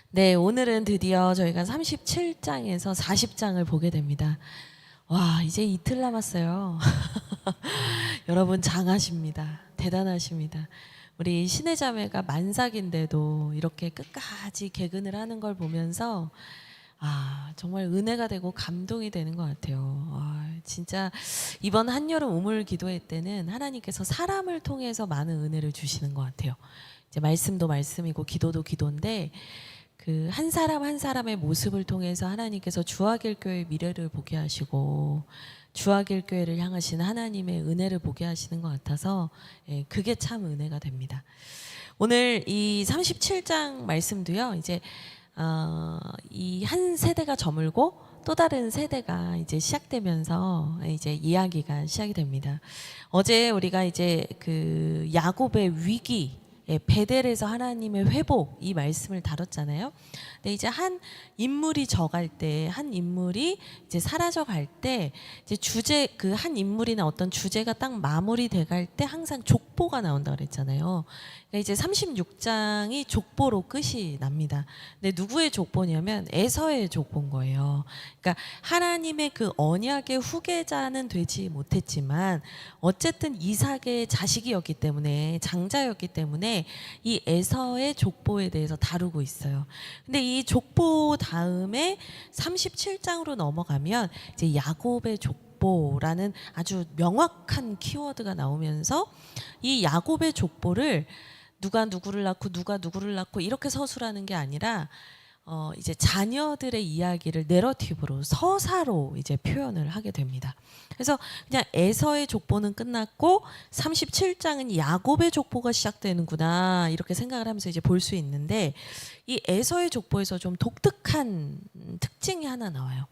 네, 오늘은 드디어 저희가 37장에서 40장을 보게 됩니다. 와, 이제 이틀 남았어요. 여러분 장하십니다. 대단하십니다. 우리 신의 자매가 만삭인데도 이렇게 끝까지 개근을 하는 걸 보면서 정말 은혜가 되고 감동이 되는 것 같아요. 진짜 이번 한여름 우물 기도회 때는 하나님께서 사람을 통해서 많은 은혜를 주시는 것 같아요. 이제 말씀도 말씀이고 기도도 기도인데 그 한 사람 한 사람의 모습을 통해서 하나님께서 주하길 교회의 미래를 보게 하시고 주하길 교회를 향하신 하나님의 은혜를 보게 하시는 것 같아서 그게 참 은혜가 됩니다. 오늘 이 37장 말씀도요. 이제 이 한 세대가 저물고 또 다른 세대가 이제 시작되면서 이제 이야기가 시작이 됩니다. 어제 우리가 이제 그 야곱의 위기, 베델에서 하나님의 회복 이 말씀을 다뤘잖아요. 근데 이제 한 인물이 져갈 때, 한 인물이 이제 사라져 갈 때, 이제 주제 그 한 인물이나 어떤 주제가 딱 마무리돼 갈 때 항상 족보가 나온다 그랬잖아요. 그러니까 이제 36장이 족보로 끝이 납니다. 근데 누구의 족보냐면 에서의 족보인 거예요. 그러니까 하나님의 그 언약의 후계자는 되지 못했지만 어쨌든 이삭의 자식이었기 때문에 장자였기 때문에 이 에서의 족보에 대해서 다루고 있어요. 근데 이 족보 다음에 37장으로 넘어가면 이제 야곱의 족보라는 아주 명확한 키워드가 나오면서 이 야곱의 족보를 누가 누구를 낳고 누가 누구를 낳고 이렇게 서술하는 게 아니라 이제 자녀들의 이야기를 내러티브로 서사로 이제 표현을 하게 됩니다. 그래서 그냥 에서의 족보는 끝났고 37장은 야곱의 족보가 시작되는구나 이렇게 생각을 하면서 이제 볼 수 있는데 이 에서의 족보에서 좀 독특한 특징이 하나 나와요.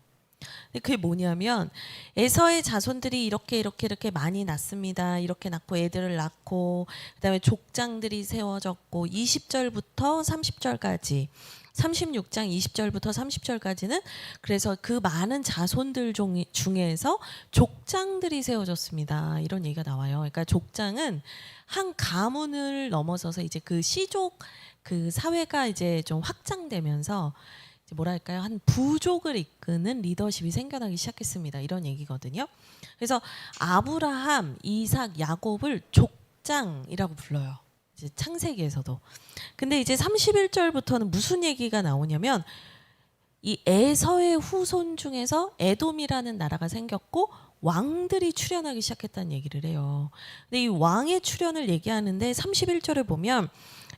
그게 뭐냐면 에서의 자손들이 이렇게 많이 낳습니다. 이렇게 낳고 애들을 낳고 그다음에 족장들이 세워졌고 20절부터 30절까지 36장 20절부터 30절까지는 그래서 그 많은 자손들 중에서 족장들이 세워졌습니다. 이런 얘기가 나와요. 그러니까 족장은 한 가문을 넘어서서 이제 그 씨족 그 사회가 이제 좀 확장되면서 뭐랄까요? 한 부족을 이끄는 리더십이 생겨나기 시작했습니다. 이런 얘기거든요. 그래서 아브라함, 이삭, 야곱을 족장이라고 불러요. 이제 창세기에서도. 근데 이제 31절부터는 무슨 얘기가 나오냐면 이 에서의 후손 중에서 에돔이라는 나라가 생겼고 왕들이 출현하기 시작했다는 얘기를 해요. 근데 이 왕의 출현을 얘기하는데 31절에 보면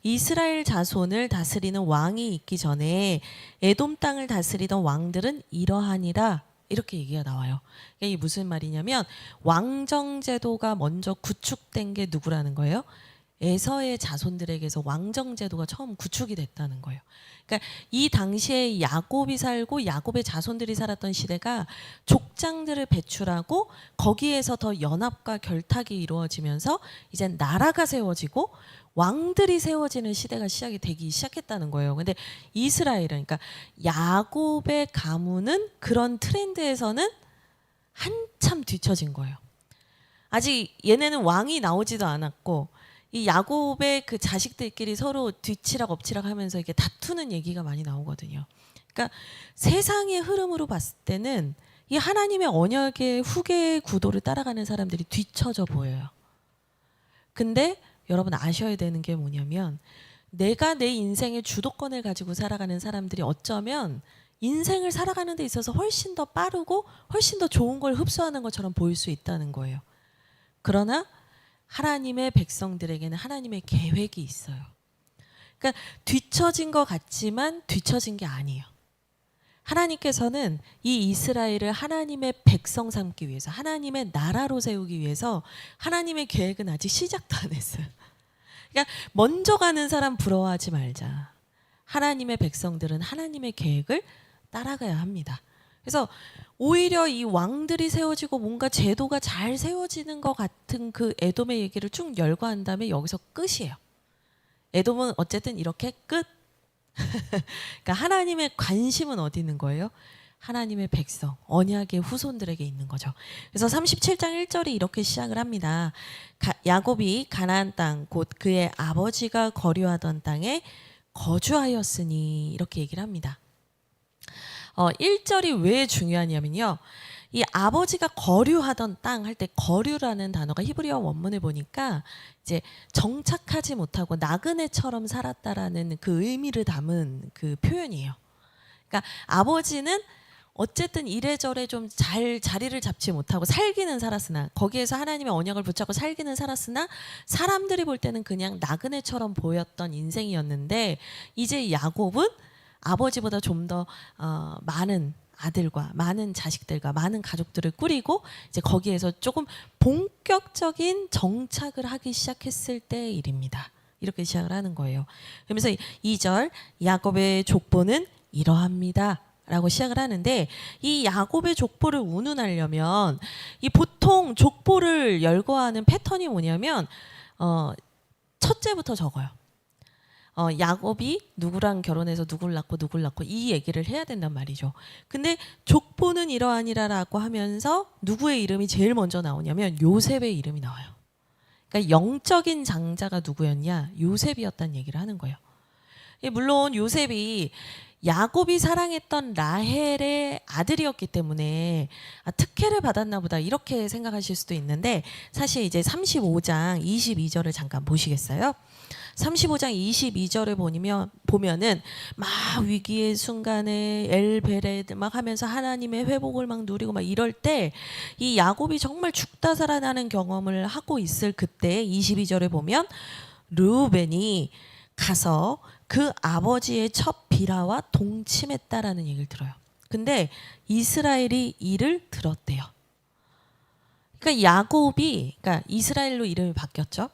이스라엘 자손을 다스리는 왕이 있기 전에 에돔 땅을 다스리던 왕들은 이러하니라 이렇게 얘기가 나와요. 이게 무슨 말이냐면 왕정 제도가 먼저 구축된 게 누구라는 거예요? 에서의 자손들에게서 왕정 제도가 처음 구축이 됐다는 거예요. 그러니까 이 당시에 야곱이 살고 야곱의 자손들이 살았던 시대가 족장들을 배출하고 거기에서 더 연합과 결탁이 이루어지면서 이제 나라가 세워지고 왕들이 세워지는 시대가 시작이 되기 시작했다는 거예요. 근데 이스라엘은 그러니까 야곱의 가문은 그런 트렌드에서는 한참 뒤처진 거예요. 아직 얘네는 왕이 나오지도 않았고 이 야곱의 그 자식들끼리 서로 뒤치락 엎치락 하면서 이렇게 다투는 얘기가 많이 나오거든요. 그러니까 세상의 흐름으로 봤을 때는 이 하나님의 언약의 후계 구도를 따라가는 사람들이 뒤처져 보여요. 근데 여러분 아셔야 되는 게 뭐냐면 내가 내 인생의 주도권을 가지고 살아가는 사람들이 어쩌면 인생을 살아가는 데 있어서 훨씬 더 빠르고 훨씬 더 좋은 걸 흡수하는 것처럼 보일 수 있다는 거예요. 그러나 하나님의 백성들에게는 하나님의 계획이 있어요. 그러니까 뒤처진 것 같지만 뒤처진 게 아니에요. 하나님께서는 이 이스라엘을 하나님의 백성 삼기 위해서 하나님의 나라로 세우기 위해서 하나님의 계획은 아직 시작도 안 했어요. 그러니까 먼저 가는 사람 부러워하지 말자. 하나님의 백성들은 하나님의 계획을 따라가야 합니다. 그래서 오히려 이 왕들이 세워지고 뭔가 제도가 잘 세워지는 것 같은 그 에돔의 얘기를 쭉 열거한 다음에 여기서 끝이에요. 에돔은 어쨌든 이렇게 끝. 그러니까 하나님의 관심은 어디 있는 거예요? 하나님의 백성, 언약의 후손들에게 있는 거죠. 그래서 37장 1절이 이렇게 시작을 합니다. 야곱이 가나안 땅, 곧 그의 아버지가 거류하던 땅에 거주하였으니 이렇게 얘기를 합니다. 1절이 왜 중요하냐면요. 이 아버지가 거류하던 땅 할 때 거류라는 단어가 히브리어 원문을 보니까 이제 정착하지 못하고 나그네처럼 살았다라는 그 의미를 담은 그 표현이에요. 그러니까 아버지는 어쨌든 이래저래 좀 잘 자리를 잡지 못하고 살기는 살았으나 거기에서 하나님의 언약을 붙잡고 살기는 살았으나 사람들이 볼 때는 그냥 나그네처럼 보였던 인생이었는데 이제 야곱은 아버지보다 좀 더 많은 아들과 많은 자식들과 많은 가족들을 꾸리고 이제 거기에서 조금 본격적인 정착을 하기 시작했을 때의 일입니다. 이렇게 시작을 하는 거예요. 그러면서 2절 야곱의 족보는 이러합니다. 라고 시작을 하는데 이 야곱의 족보를 운운하려면 이 보통 족보를 열거하는 패턴이 뭐냐면 첫째부터 적어요. 야곱이 누구랑 결혼해서 누굴 낳고 이 얘기를 해야 된단 말이죠. 근데 족보는 이러하니라라고 하면서 누구의 이름이 제일 먼저 나오냐면 요셉의 이름이 나와요. 그러니까 영적인 장자가 누구였냐? 요셉이었다는 얘기를 하는 거예요. 물론 요셉이 야곱이 사랑했던 라헬의 아들이었기 때문에 특혜를 받았나 보다 이렇게 생각하실 수도 있는데 사실 이제 35장 22절을 잠깐 보시겠어요? 35장 22절을 보면은 막 위기의 순간에 엘베레드 막 하면서 하나님의 회복을 막 누리고 막 이럴 때 이 야곱이 정말 죽다 살아나는 경험을 하고 있을 그때 22절에 보면 르우벤이 가서 그 아버지의 첫 비라와 동침했다라는 얘기를 들어요. 근데 이스라엘이 이를 들었대요. 그러니까 그러니까 이스라엘로 이름이 바뀌었죠.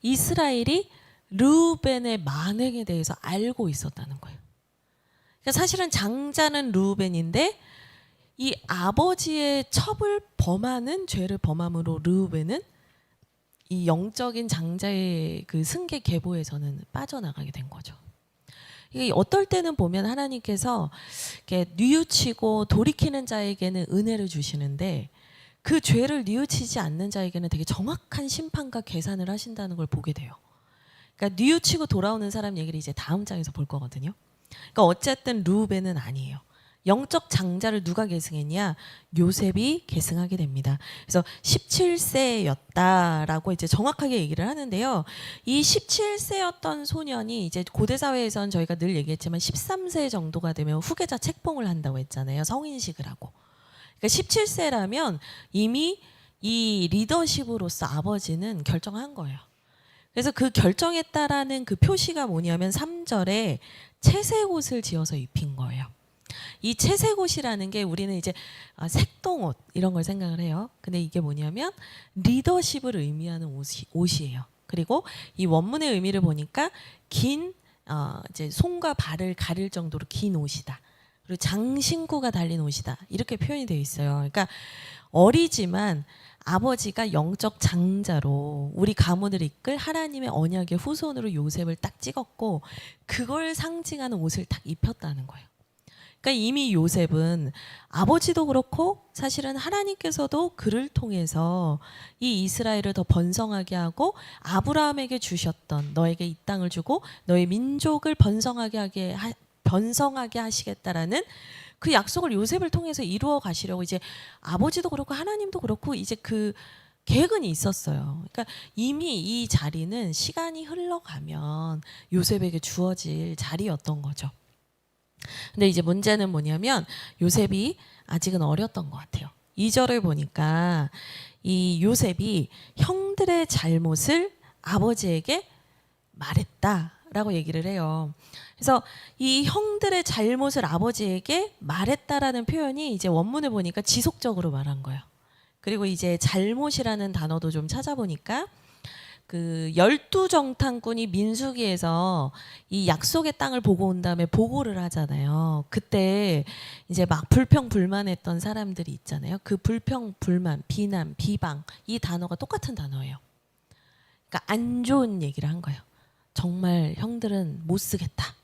이스라엘이 르우벤의 만행에 대해서 알고 있었다는 거예요. 그러니까 사실은 장자는 르우벤인데 이 아버지의 첩을 범하는 죄를 범함으로 르우벤은 이 영적인 장자의 그 승계 계보에서는 빠져나가게 된 거죠. 이게 어떨 때는 보면 하나님께서 이렇게 뉘우치고 돌이키는 자에게는 은혜를 주시는데 그 죄를 뉘우치지 않는 자에게는 되게 정확한 심판과 계산을 하신다는 걸 보게 돼요. 그러니까 뉘우치고 돌아오는 사람 얘기를 이제 다음 장에서 볼 거거든요. 그러니까 어쨌든 르우벤은 아니에요. 영적 장자를 누가 계승했냐? 요셉이 계승하게 됩니다. 그래서 17세였다라고 이제 정확하게 얘기를 하는데요. 이 17세였던 소년이 이제 고대 사회에선 저희가 늘 얘기했지만 13세 정도가 되면 후계자 책봉을 한다고 했잖아요. 성인식을 하고. 그러니까 17세라면 이미 이 리더십으로서 아버지는 결정한 거예요. 그래서 그 결정했다라는 그 표시가 뭐냐면 3절에 채색 옷을 지어서 입힌 거예요. 이 채색 옷이라는 게 우리는 이제 색동옷 이런 걸 생각을 해요. 근데 이게 뭐냐면 리더십을 의미하는 옷이에요. 그리고 이 원문의 의미를 보니까 긴 이제 손과 발을 가릴 정도로 긴 옷이다. 그리고 장신구가 달린 옷이다. 이렇게 표현이 되어 있어요. 그러니까 어리지만 아버지가 영적 장자로 우리 가문을 이끌 하나님의 언약의 후손으로 요셉을 딱 찍었고 그걸 상징하는 옷을 딱 입혔다는 거예요. 그러니까 이미 요셉은 아버지도 그렇고 사실은 하나님께서도 그를 통해서 이 이스라엘을 더 번성하게 하고 아브라함에게 주셨던 너에게 이 땅을 주고 너의 민족을 번성하게 하시겠다라는 그 약속을 요셉을 통해서 이루어 가시려고 이제 아버지도 그렇고 하나님도 그렇고 이제 그 계획은 있었어요. 그러니까 이미 이 자리는 시간이 흘러가면 요셉에게 주어질 자리였던 거죠. 근데 이제 문제는 뭐냐면 요셉이 아직은 어렸던 것 같아요. 2절을 보니까 이 요셉이 형들의 잘못을 아버지에게 말했다라고 얘기를 해요. 그래서 이 형들의 잘못을 아버지에게 말했다라는 표현이 이제 원문을 보니까 지속적으로 말한 거예요. 그리고 이제 잘못이라는 단어도 좀 찾아보니까 그 12정탐꾼이 민수기에서 이 약속의 땅을 보고 온 다음에 보고를 하잖아요. 그때 이제 막 불평불만했던 사람들이 있잖아요. 그 불평불만, 비난, 비방 이 단어가 똑같은 단어예요. 그러니까 안 좋은 얘기를 한 거예요. 정말 형들은 못 쓰겠다.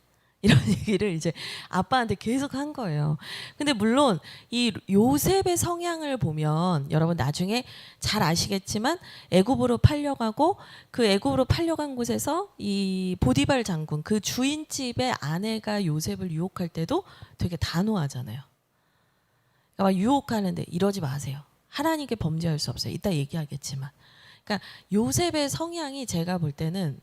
이런 얘기를 이제 아빠한테 계속 한 거예요. 근데 물론 이 요셉의 성향을 보면 여러분 나중에 잘 아시겠지만 애굽으로 팔려가고 그 애굽으로 팔려간 곳에서 이 보디발 장군 그 주인집의 아내가 요셉을 유혹할 때도 되게 단호하잖아요. 그러니까 막 유혹하는데 이러지 마세요. 하나님께 범죄할 수 없어요. 이따 얘기하겠지만. 그러니까 요셉의 성향이 제가 볼 때는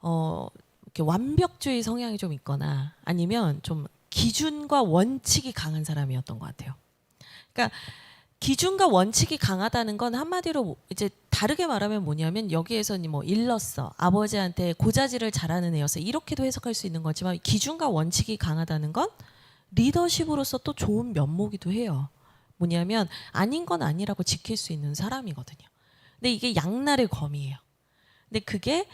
이렇게 완벽주의 성향이 좀 있거나 아니면 좀 기준과 원칙이 강한 사람이었던 것 같아요. 그러니까 기준과 원칙이 강하다는 건 한마디로 이제 다르게 말하면 뭐냐면 여기에서는 뭐 일렀어, 아버지한테 고자질을 잘하는 애였어 이렇게도 해석할 수 있는 거지만 기준과 원칙이 강하다는 건 리더십으로서 또 좋은 면모기도 해요. 뭐냐면 아닌 건 아니라고 지킬 수 있는 사람이거든요. 근데 이게 양날의 검이에요. 근데 그게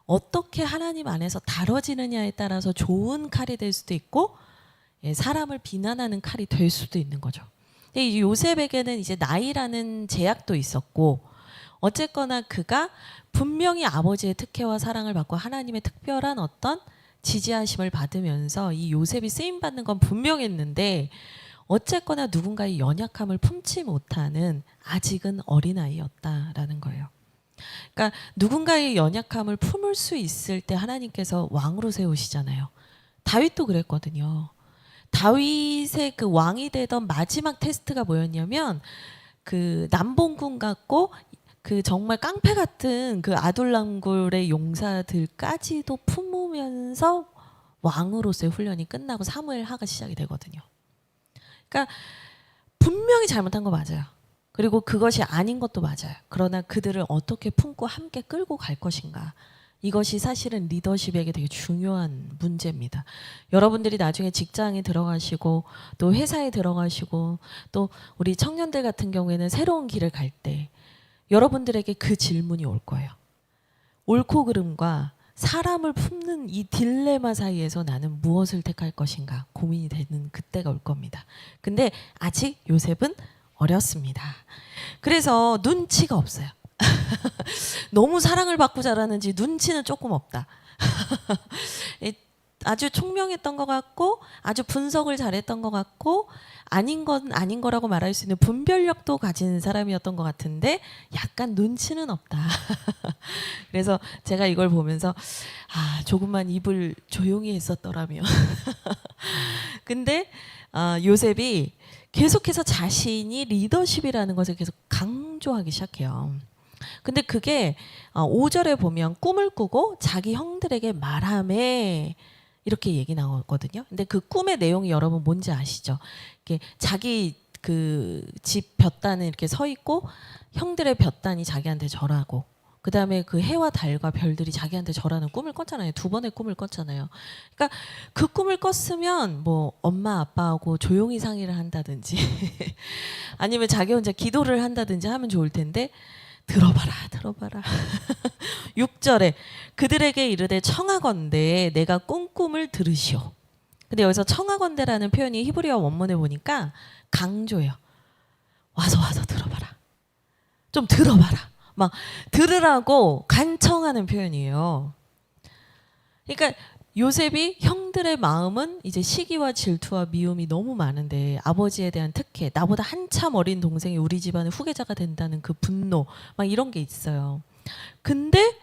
어떻게 하나님 안에서 다뤄지느냐에 따라서 좋은 칼이 될 수도 있고 사람을 비난하는 칼이 될 수도 있는 거죠. 근데 이 요셉에게는 이제 나이라는 제약도 있었고 어쨌거나 그가 분명히 아버지의 특혜와 사랑을 받고 하나님의 특별한 어떤 지지하심을 받으면서 이 요셉이 쓰임 받는 건 분명했는데 어쨌거나 누군가의 연약함을 품지 못하는 아직은 어린아이였다라는 거예요. 그러니까 누군가의 연약함을 품을 수 있을 때 하나님께서 왕으로 세우시잖아요. 다윗도 그랬거든요. 다윗의 그 왕이 되던 마지막 테스트가 뭐였냐면 그 남봉군 같고 그 정말 깡패 같은 그 아둘람굴의 용사들까지도 품으면서 왕으로서의 훈련이 끝나고 사무엘 하가 시작이 되거든요. 그러니까 분명히 잘못한 거 맞아요. 그리고 그것이 아닌 것도 맞아요. 그러나 그들을 어떻게 품고 함께 끌고 갈 것인가. 이것이 사실은 리더십에게 되게 중요한 문제입니다. 여러분들이 나중에 직장에 들어가시고 또 회사에 들어가시고 또 우리 청년들 같은 경우에는 새로운 길을 갈 때 여러분들에게 그 질문이 올 거예요. 옳고 그름과 사람을 품는 이 딜레마 사이에서 나는 무엇을 택할 것인가 고민이 되는 그때가 올 겁니다. 근데 아직 요셉은 어렸습니다. 그래서 눈치가 없어요. 너무 사랑을 받고 자라는지 눈치는 조금 없다. 아주 총명했던 것 같고 아주 분석을 잘했던 것 같고 아닌 건 아닌 거라고 말할 수 있는 분별력도 가진 사람이었던 것 같은데 약간 눈치는 없다. 그래서 제가 이걸 보면서 조금만 입을 조용히 했었더라면. 근데 요셉이 계속해서 자신이 리더십이라는 것을 계속 강조하기 시작해요. 근데 그게 5절에 보면 꿈을 꾸고 자기 형들에게 말하매 이렇게 얘기 나오거든요. 근데 그 꿈의 내용이 여러분 뭔지 아시죠? 이게 자기 그 집 볕단에 이렇게 서 있고 형들의 볕단이 자기한테 절하고 그 다음에 그 해와 달과 별들이 자기한테 절하는 꿈을 꿨잖아요. 2번의 꿈을 꿨잖아요. 그러니까 그 꿈을 꿨으면 뭐 엄마 아빠하고 조용히 상의를 한다든지 아니면 자기 혼자 기도를 한다든지 하면 좋을 텐데 들어봐라 들어봐라 6절에 그들에게 이르되 청하건대 내가 꿈을 들으시오. 근데 여기서 청하건대라는 표현이 히브리어 원문에 보니까 강조해요. 와서 들어봐라. 좀 들어봐라. 막 들으라고 간청하는 표현이에요. 그러니까 요셉이 형들의 마음은 이제 시기와 질투와 미움이 너무 많은데 아버지에 대한 특혜, 나보다 한참 어린 동생이 우리 집안의 후계자가 된다는 그 분노 막 이런 게 있어요. 근데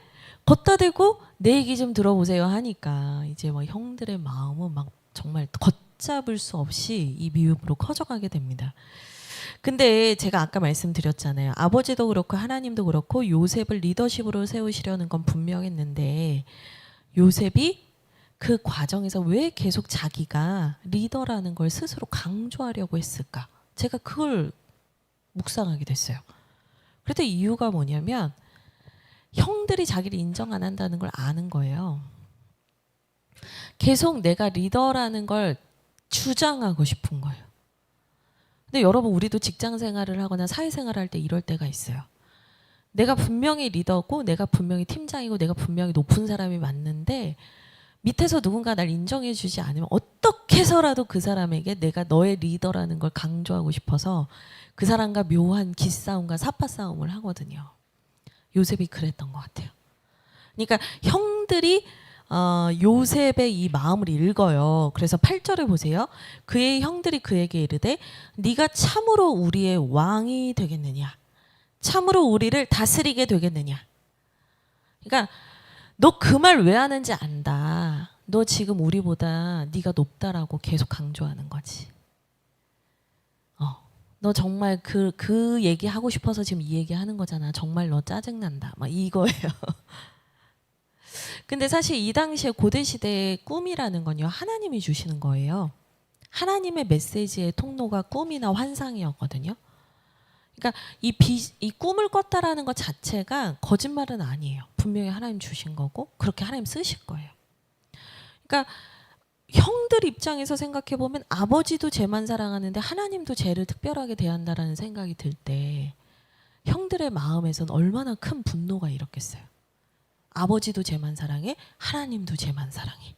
걷다 대고 내 얘기 좀 들어보세요 하니까 이제 막 형들의 마음은 막 정말 걷잡을 수 없이 이 미움으로 커져가게 됩니다. 근데 제가 아까 말씀드렸잖아요. 아버지도 그렇고 하나님도 그렇고 요셉을 리더십으로 세우시려는 건 분명했는데 요셉이 그 과정에서 왜 계속 자기가 리더라는 걸 스스로 강조하려고 했을까? 제가 그걸 묵상하게 됐어요. 그랬더니 이유가 뭐냐면 형들이 자기를 인정 안 한다는 걸 아는 거예요. 계속 내가 리더라는 걸 주장하고 싶은 거예요. 근데 여러분 우리도 직장 생활을 하거나 사회 생활을 할 때 이럴 때가 있어요. 내가 분명히 리더고 내가 분명히 팀장이고 내가 분명히 높은 사람이 맞는데 밑에서 누군가 날 인정해 주지 않으면 어떻게 해서라도 그 사람에게 내가 너의 리더라는 걸 강조하고 싶어서 그 사람과 묘한 기싸움과 사파싸움을 하거든요. 요셉이 그랬던 것 같아요. 그러니까 형들이 요셉의 이 마음을 읽어요. 그래서 8절에 보세요. 그의 형들이 그에게 이르되 네가 참으로 우리의 왕이 되겠느냐? 참으로 우리를 다스리게 되겠느냐? 그러니까 너 그 말 왜 하는지 안다. 너 지금 우리보다 네가 높다라고 계속 강조하는 거지. 너 정말 그 얘기 하고 싶어서 지금 이 얘기 하는 거잖아. 정말 너 짜증난다. 막 이거예요. 근데 사실 이 당시에 고대 시대의 꿈이라는 건요. 하나님이 주시는 거예요. 하나님의 메시지의 통로가 꿈이나 환상이었거든요. 그러니까 이 꿈을 꿨다라는 것 자체가 거짓말은 아니에요. 분명히 하나님 주신 거고 그렇게 하나님 쓰실 거예요. 그러니까 형들 입장에서 생각해 보면 아버지도 쟤만 사랑하는데 하나님도 쟤를 특별하게 대한다라는 생각이 들 때 형들의 마음에선 얼마나 큰 분노가 일었겠어요. 아버지도 쟤만 사랑해, 하나님도 쟤만 사랑해.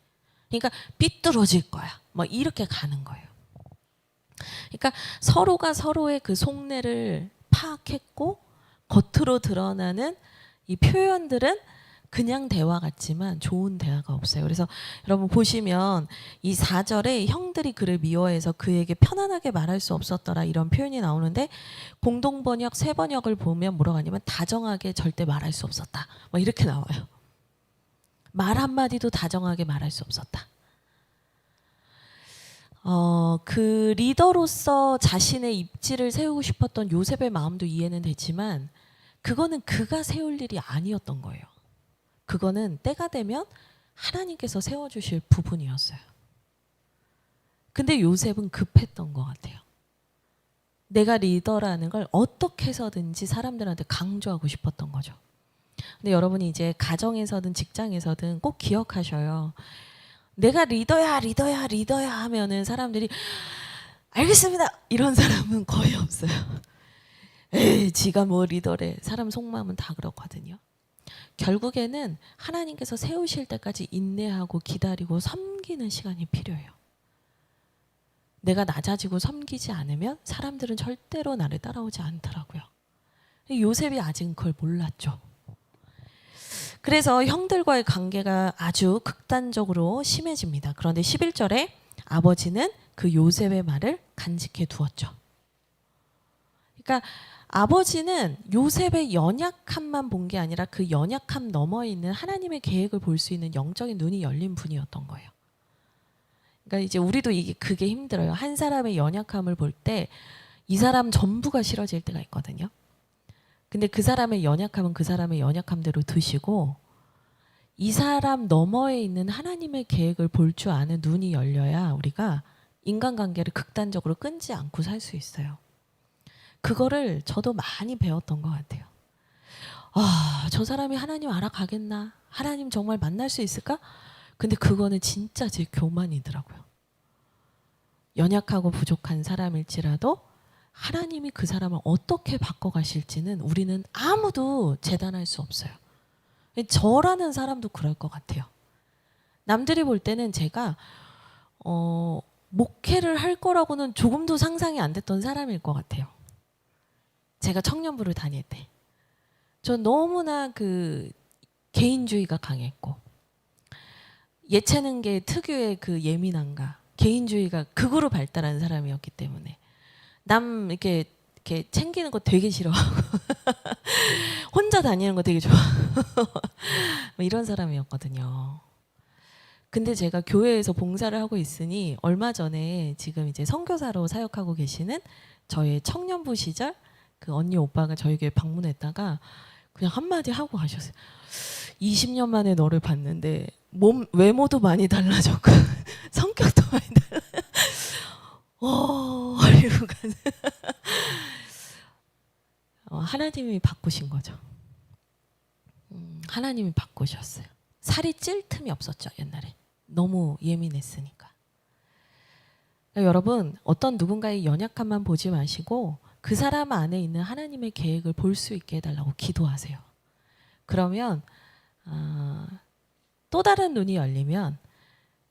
그러니까 삐뚤어질 거야. 뭐 이렇게 가는 거예요. 그러니까 서로가 서로의 그 속내를 파악했고 겉으로 드러나는 이 표현들은 그냥 대화 같지만 좋은 대화가 없어요. 그래서 여러분 보시면 이 4절에 형들이 그를 미워해서 그에게 편안하게 말할 수 없었더라 이런 표현이 나오는데 공동번역 새번역을 보면 뭐라고 하냐면 다정하게 절대 말할 수 없었다. 뭐 이렇게 나와요. 말 한마디도 다정하게 말할 수 없었다. 그 리더로서 자신의 입지를 세우고 싶었던 요셉의 마음도 이해는 되지만 그거는 그가 세울 일이 아니었던 거예요. 그거는 때가 되면 하나님께서 세워주실 부분이었어요. 근데 요셉은 급했던 것 같아요. 내가 리더라는 걸 어떻게 해서든지 사람들한테 강조하고 싶었던 거죠. 근데 여러분이 이제 가정에서든 직장에서든 꼭 기억하셔요. 내가 리더야 리더야 리더야 하면은 사람들이 알겠습니다 이런 사람은 거의 없어요. 에이 지가 뭐 리더래. 사람 속마음은 다 그렇거든요. 결국에는 하나님께서 세우실 때까지 인내하고 기다리고 섬기는 시간이 필요해요. 내가 낮아지고 섬기지 않으면 사람들은 절대로 나를 따라오지 않더라고요. 요셉이 아직은 그걸 몰랐죠. 그래서 형들과의 관계가 아주 극단적으로 심해집니다. 그런데 11절에 아버지는 그 요셉의 말을 간직해 두었죠. 그러니까 아버지는 요셉의 연약함만 본 게 아니라 그 연약함 너머에 있는 하나님의 계획을 볼 수 있는 영적인 눈이 열린 분이었던 거예요. 그러니까 이제 우리도 그게 힘들어요. 한 사람의 연약함을 볼 때 이 사람 전부가 싫어질 때가 있거든요. 근데 그 사람의 연약함은 그 사람의 연약함대로 두시고 이 사람 너머에 있는 하나님의 계획을 볼 줄 아는 눈이 열려야 우리가 인간관계를 극단적으로 끊지 않고 살 수 있어요. 그거를 저도 많이 배웠던 것 같아요. 저 사람이 하나님 알아가겠나? 하나님 정말 만날 수 있을까? 근데 그거는 진짜 제 교만이더라고요. 연약하고 부족한 사람일지라도 하나님이 그 사람을 어떻게 바꿔가실지는 우리는 아무도 재단할 수 없어요. 저라는 사람도 그럴 것 같아요. 남들이 볼 때는 제가 목회를 할 거라고는 조금도 상상이 안 됐던 사람일 것 같아요. 제가 청년부를 다닐 때. 전 너무나 그 개인주의가 강했고 예체능계 특유의 그 예민함과 개인주의가 극으로 발달한 사람이었기 때문에 남 이렇게 챙기는 거 되게 싫어하고 혼자 다니는 거 되게 좋아하고 뭐 이런 사람이었거든요. 근데 제가 교회에서 봉사를 하고 있으니 얼마 전에 지금 이제 선교사로 사역하고 계시는 저의 청년부 시절 그 언니 오빠가 저희 교회 방문했다가 그냥 한마디 하고 가셨어요. 20년 만에 너를 봤는데 외모도 많이 달라졌고 성격도 많이 이러고 가는 하나님이 바꾸신 거죠. 하나님이 바꾸셨어요. 살이 찔 틈이 없었죠. 옛날에. 너무 예민했으니까. 그러니까 여러분 어떤 누군가의 연약함만 보지 마시고 그 사람 안에 있는 하나님의 계획을 볼 수 있게 해달라고 기도하세요. 그러면 또 다른 눈이 열리면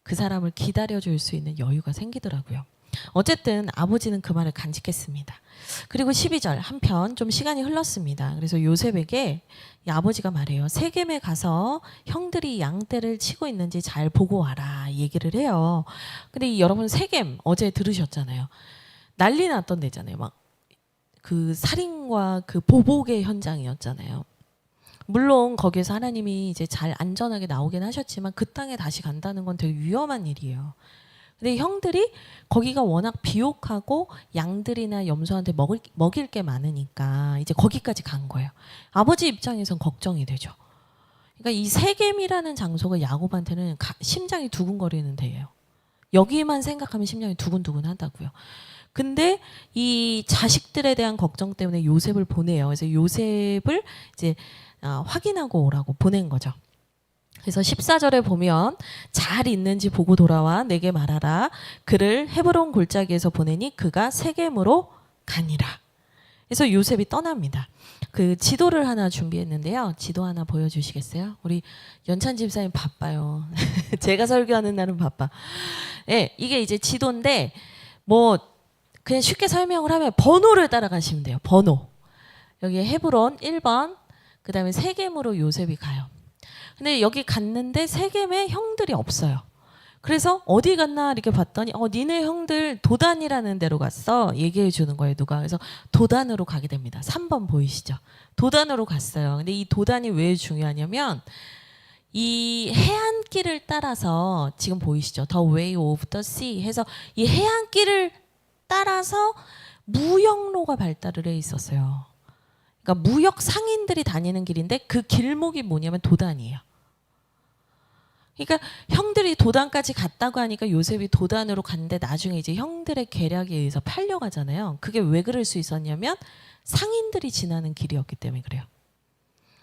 그 사람을 기다려줄 수 있는 여유가 생기더라고요. 어쨌든 아버지는 그 말을 간직했습니다. 그리고 12절 한편 좀 시간이 흘렀습니다. 그래서 요셉에게 이 아버지가 말해요. 세겜에 가서 형들이 양떼를 치고 있는지 잘 보고 와라 얘기를 해요. 근데 여러분 세겜 어제 들으셨잖아요. 난리 났던 데잖아요. 막 그 살인과 그 보복의 현장이었잖아요. 물론 거기에서 하나님이 이제 잘 안전하게 나오긴 하셨지만 그 땅에 다시 간다는 건 되게 위험한 일이에요. 근데 형들이 거기가 워낙 비옥하고 양들이나 염소한테 먹일 게 많으니까 이제 거기까지 간 거예요. 아버지 입장에선 걱정이 되죠. 그러니까 이 세겜이라는 장소가 야곱한테는 심장이 두근거리는 데예요. 여기만 생각하면 심장이 두근두근 하다고요. 근데 이 자식들에 대한 걱정 때문에 요셉을 보내요. 그래서 요셉을 이제 확인하고 오라고 보낸 거죠. 그래서 14절에 보면 잘 있는지 보고 돌아와 내게 말하라. 그를 헤브론 골짜기에서 보내니 그가 세겜으로 가니라. 그래서 요셉이 떠납니다. 그 지도를 하나 준비했는데요. 지도 하나 보여주시겠어요? 우리 연찬 집사님 바빠요. 제가 설교하는 날은 바빠. 네, 이게 이제 지도인데 뭐 그냥 쉽게 설명을 하면 번호를 따라가시면 돼요. 번호. 여기 헤브론 1번, 그 다음에 세겜으로 요셉이 가요. 근데 여기 갔는데 세겜에 형들이 없어요. 그래서 어디 갔나 이렇게 봤더니 니네 형들 도단이라는 데로 갔어. 얘기해 주는 거예요. 누가. 그래서 도단으로 가게 됩니다. 3번 보이시죠? 도단으로 갔어요. 근데 이 도단이 왜 중요하냐면 이 해안길을 따라서 지금 보이시죠? The way of the sea 해서 이 해안길을 따라서 무역로가 발달을 해 있었어요. 그러니까 무역 상인들이 다니는 길인데 그 길목이 뭐냐면 도단이에요. 그러니까 형들이 도단까지 갔다고 하니까 요셉이 도단으로 갔는데 나중에 이제 형들의 계략에 의해서 팔려가잖아요. 그게 왜 그럴 수 있었냐면 상인들이 지나는 길이었기 때문에 그래요.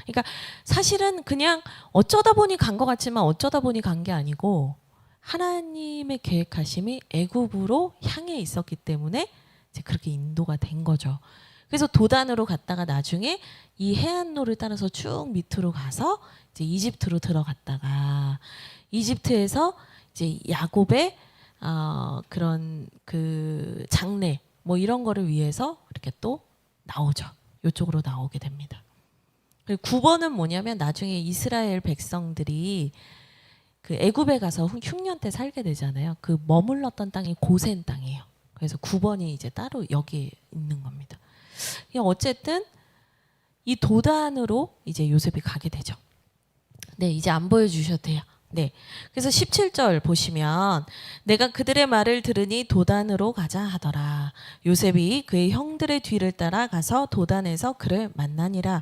그러니까 사실은 그냥 어쩌다 보니 간 것 같지만 어쩌다 보니 간 게 아니고 하나님의 계획하심이 애굽으로 향해 있었기 때문에 이제 그렇게 인도가 된 거죠. 그래서 도단으로 갔다가 나중에 이 해안로를 따라서 쭉 밑으로 가서 이제 이집트로 들어갔다가 이집트에서 이제 야곱의 그런 그 장래 뭐 이런 거를 위해서 이렇게 또 나오죠. 이쪽으로 나오게 됩니다. 그리고 9번은 뭐냐면 나중에 이스라엘 백성들이 그 애굽에 가서 흉년 때 살게 되잖아요. 그 머물렀던 땅이 고센 땅이에요. 그래서 9번이 이제 따로 여기에 있는 겁니다. 어쨌든 이 도단으로 이제 요셉이 가게 되죠. 네, 이제 안 보여주셔도 돼요. 네, 그래서 17절 보시면 내가 그들의 말을 들으니 도단으로 가자 하더라. 요셉이 그의 형들의 뒤를 따라 가서 도단에서 그를 만나니라.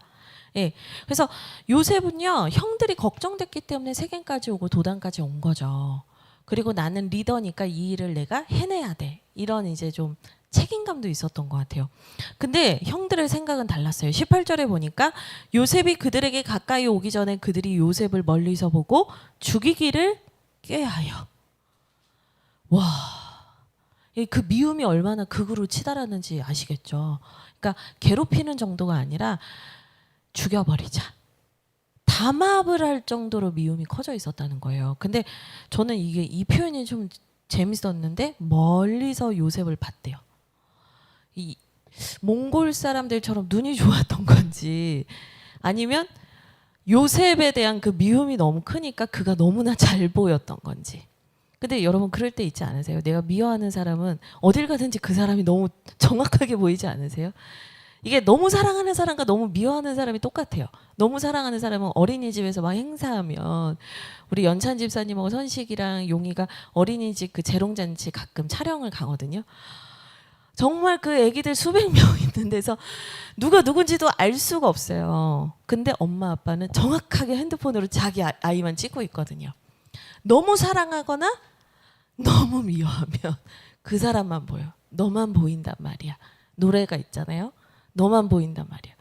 예, 그래서 요셉은요 형들이 걱정됐기 때문에 세겜까지 오고 도단까지 온 거죠. 그리고 나는 리더니까 이 일을 내가 해내야 돼. 이런 이제 좀 책임감도 있었던 것 같아요. 근데 형들의 생각은 달랐어요. 18절에 보니까 요셉이 그들에게 가까이 오기 전에 그들이 요셉을 멀리서 보고 죽이기를 꾀하여. 와, 그 미움이 얼마나 극으로 치달았는지 아시겠죠. 그러니까 괴롭히는 정도가 아니라 죽여버리자. 담합을 할 정도로 미움이 커져 있었다는 거예요. 근데 저는 이 표현이 좀 재밌었는데 멀리서 요셉을 봤대요. 이 몽골 사람들처럼 눈이 좋았던 건지 아니면 요셉에 대한 그 미움이 너무 크니까 그가 너무나 잘 보였던 건지. 근데 여러분 그럴 때 있지 않으세요? 내가 미워하는 사람은 어딜 가든지 그 사람이 너무 정확하게 보이지 않으세요? 이게 너무 사랑하는 사람과 너무 미워하는 사람이 똑같아요. 너무 사랑하는 사람은 어린이집에서 막 행사하면 우리 연찬 집사님하고 선식이랑 용이가 어린이집 그 재롱잔치 가끔 촬영을 가거든요. 정말 그 애기들 수백 명 있는 데서 누가 누군지도 알 수가 없어요. 근데 엄마 아빠는 정확하게 핸드폰으로 자기 아이만 찍고 있거든요. 너무 사랑하거나 너무 미워하면 그 사람만 보여. 너만 보인단 말이야. 노래가 있잖아요. 너만 보인단 말이야.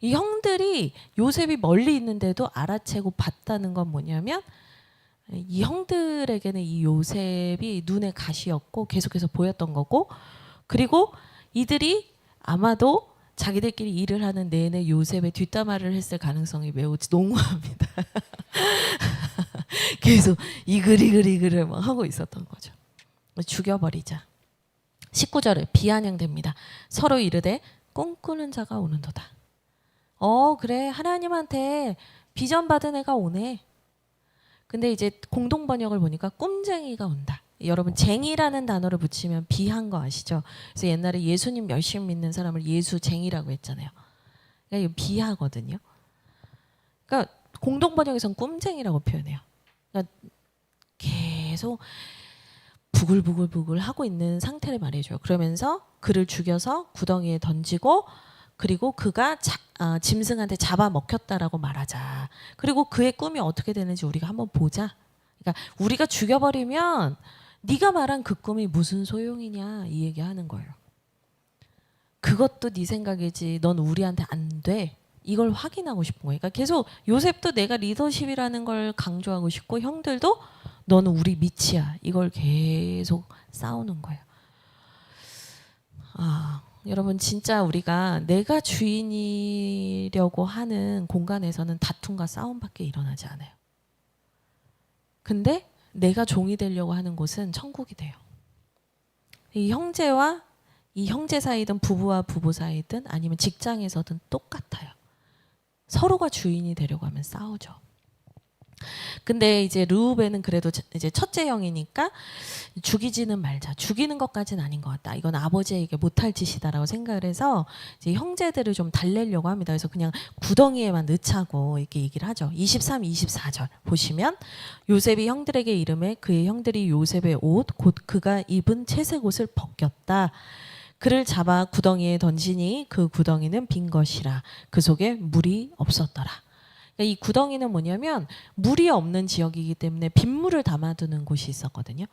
이 형들이 요셉이 멀리 있는데도 알아채고 봤다는 건 뭐냐면 이 형들에게는 이 요셉이 눈에 가시였고 계속해서 보였던 거고, 그리고 이들이 아마도 자기들끼리 일을 하는 내내 요셉의 뒷담화를 했을 가능성이 매우 농후합니다. 계속 이글이글 막 하고 있었던 거죠. 죽여버리자. 19절에 비아냥됩니다. 서로 이르되 꿈꾸는 자가 오는도다. 그래, 하나님한테 비전 받은 애가 오네. 근데 이제 공동 번역을 보니까 꿈쟁이가 온다. 여러분 쟁이라는 단어를 붙이면 비한 거 아시죠? 그래서 옛날에 예수님 열심히 믿는 사람을 예수쟁이라고 했잖아요. 그러니까 이거 비하거든요. 그러니까 공동 번역에서는 꿈쟁이라고 표현해요. 그러니까 계속 부글부글부글 하고 있는 상태를 말해줘요. 그러면서 그를 죽여서 구덩이에 던지고 그리고 그가 짐승한테 잡아먹혔다라고 말하자. 그리고 그의 꿈이 어떻게 되는지 우리가 한번 보자. 그러니까 우리가 죽여버리면 네가 말한 그 꿈이 무슨 소용이냐 이 얘기하는 거예요. 그것도 네 생각이지 넌 우리한테 안 돼. 이걸 확인하고 싶은 거예요. 그러니까 계속 요셉도 내가 리더십이라는 걸 강조하고 싶고 형들도 너는 우리 밑이야. 이걸 계속 싸우는 거예요. 여러분 진짜 우리가 내가 주인이려고 하는 공간에서는 다툼과 싸움밖에 일어나지 않아요. 근데 내가 종이 되려고 하는 곳은 천국이 돼요. 이 형제와 이 형제 사이든 부부와 부부 사이든 아니면 직장에서든 똑같아요. 서로가 주인이 되려고 하면 싸우죠. 근데 이제 르우벤은 그래도 이제 첫째 형이니까 죽이지는 말자. 죽이는 것까지는 아닌 것 같다. 이건 아버지에게 못할 짓이다라고 생각을 해서 이제 형제들을 좀 달래려고 합니다. 그래서 그냥 구덩이에만 넣자고 이렇게 얘기를 하죠. 23, 24절 보시면 요셉이 형들에게 이르매 그의 형들이 요셉의 옷 곧 그가 입은 채색 옷을 벗겼다. 그를 잡아 구덩이에 던지니 그 구덩이는 빈 것이라 그 속에 물이 없었더라. 이 구덩이는 뭐냐면 물이 없는 지역이기 때문에 빗물을 담아두는 곳이 있었거든요.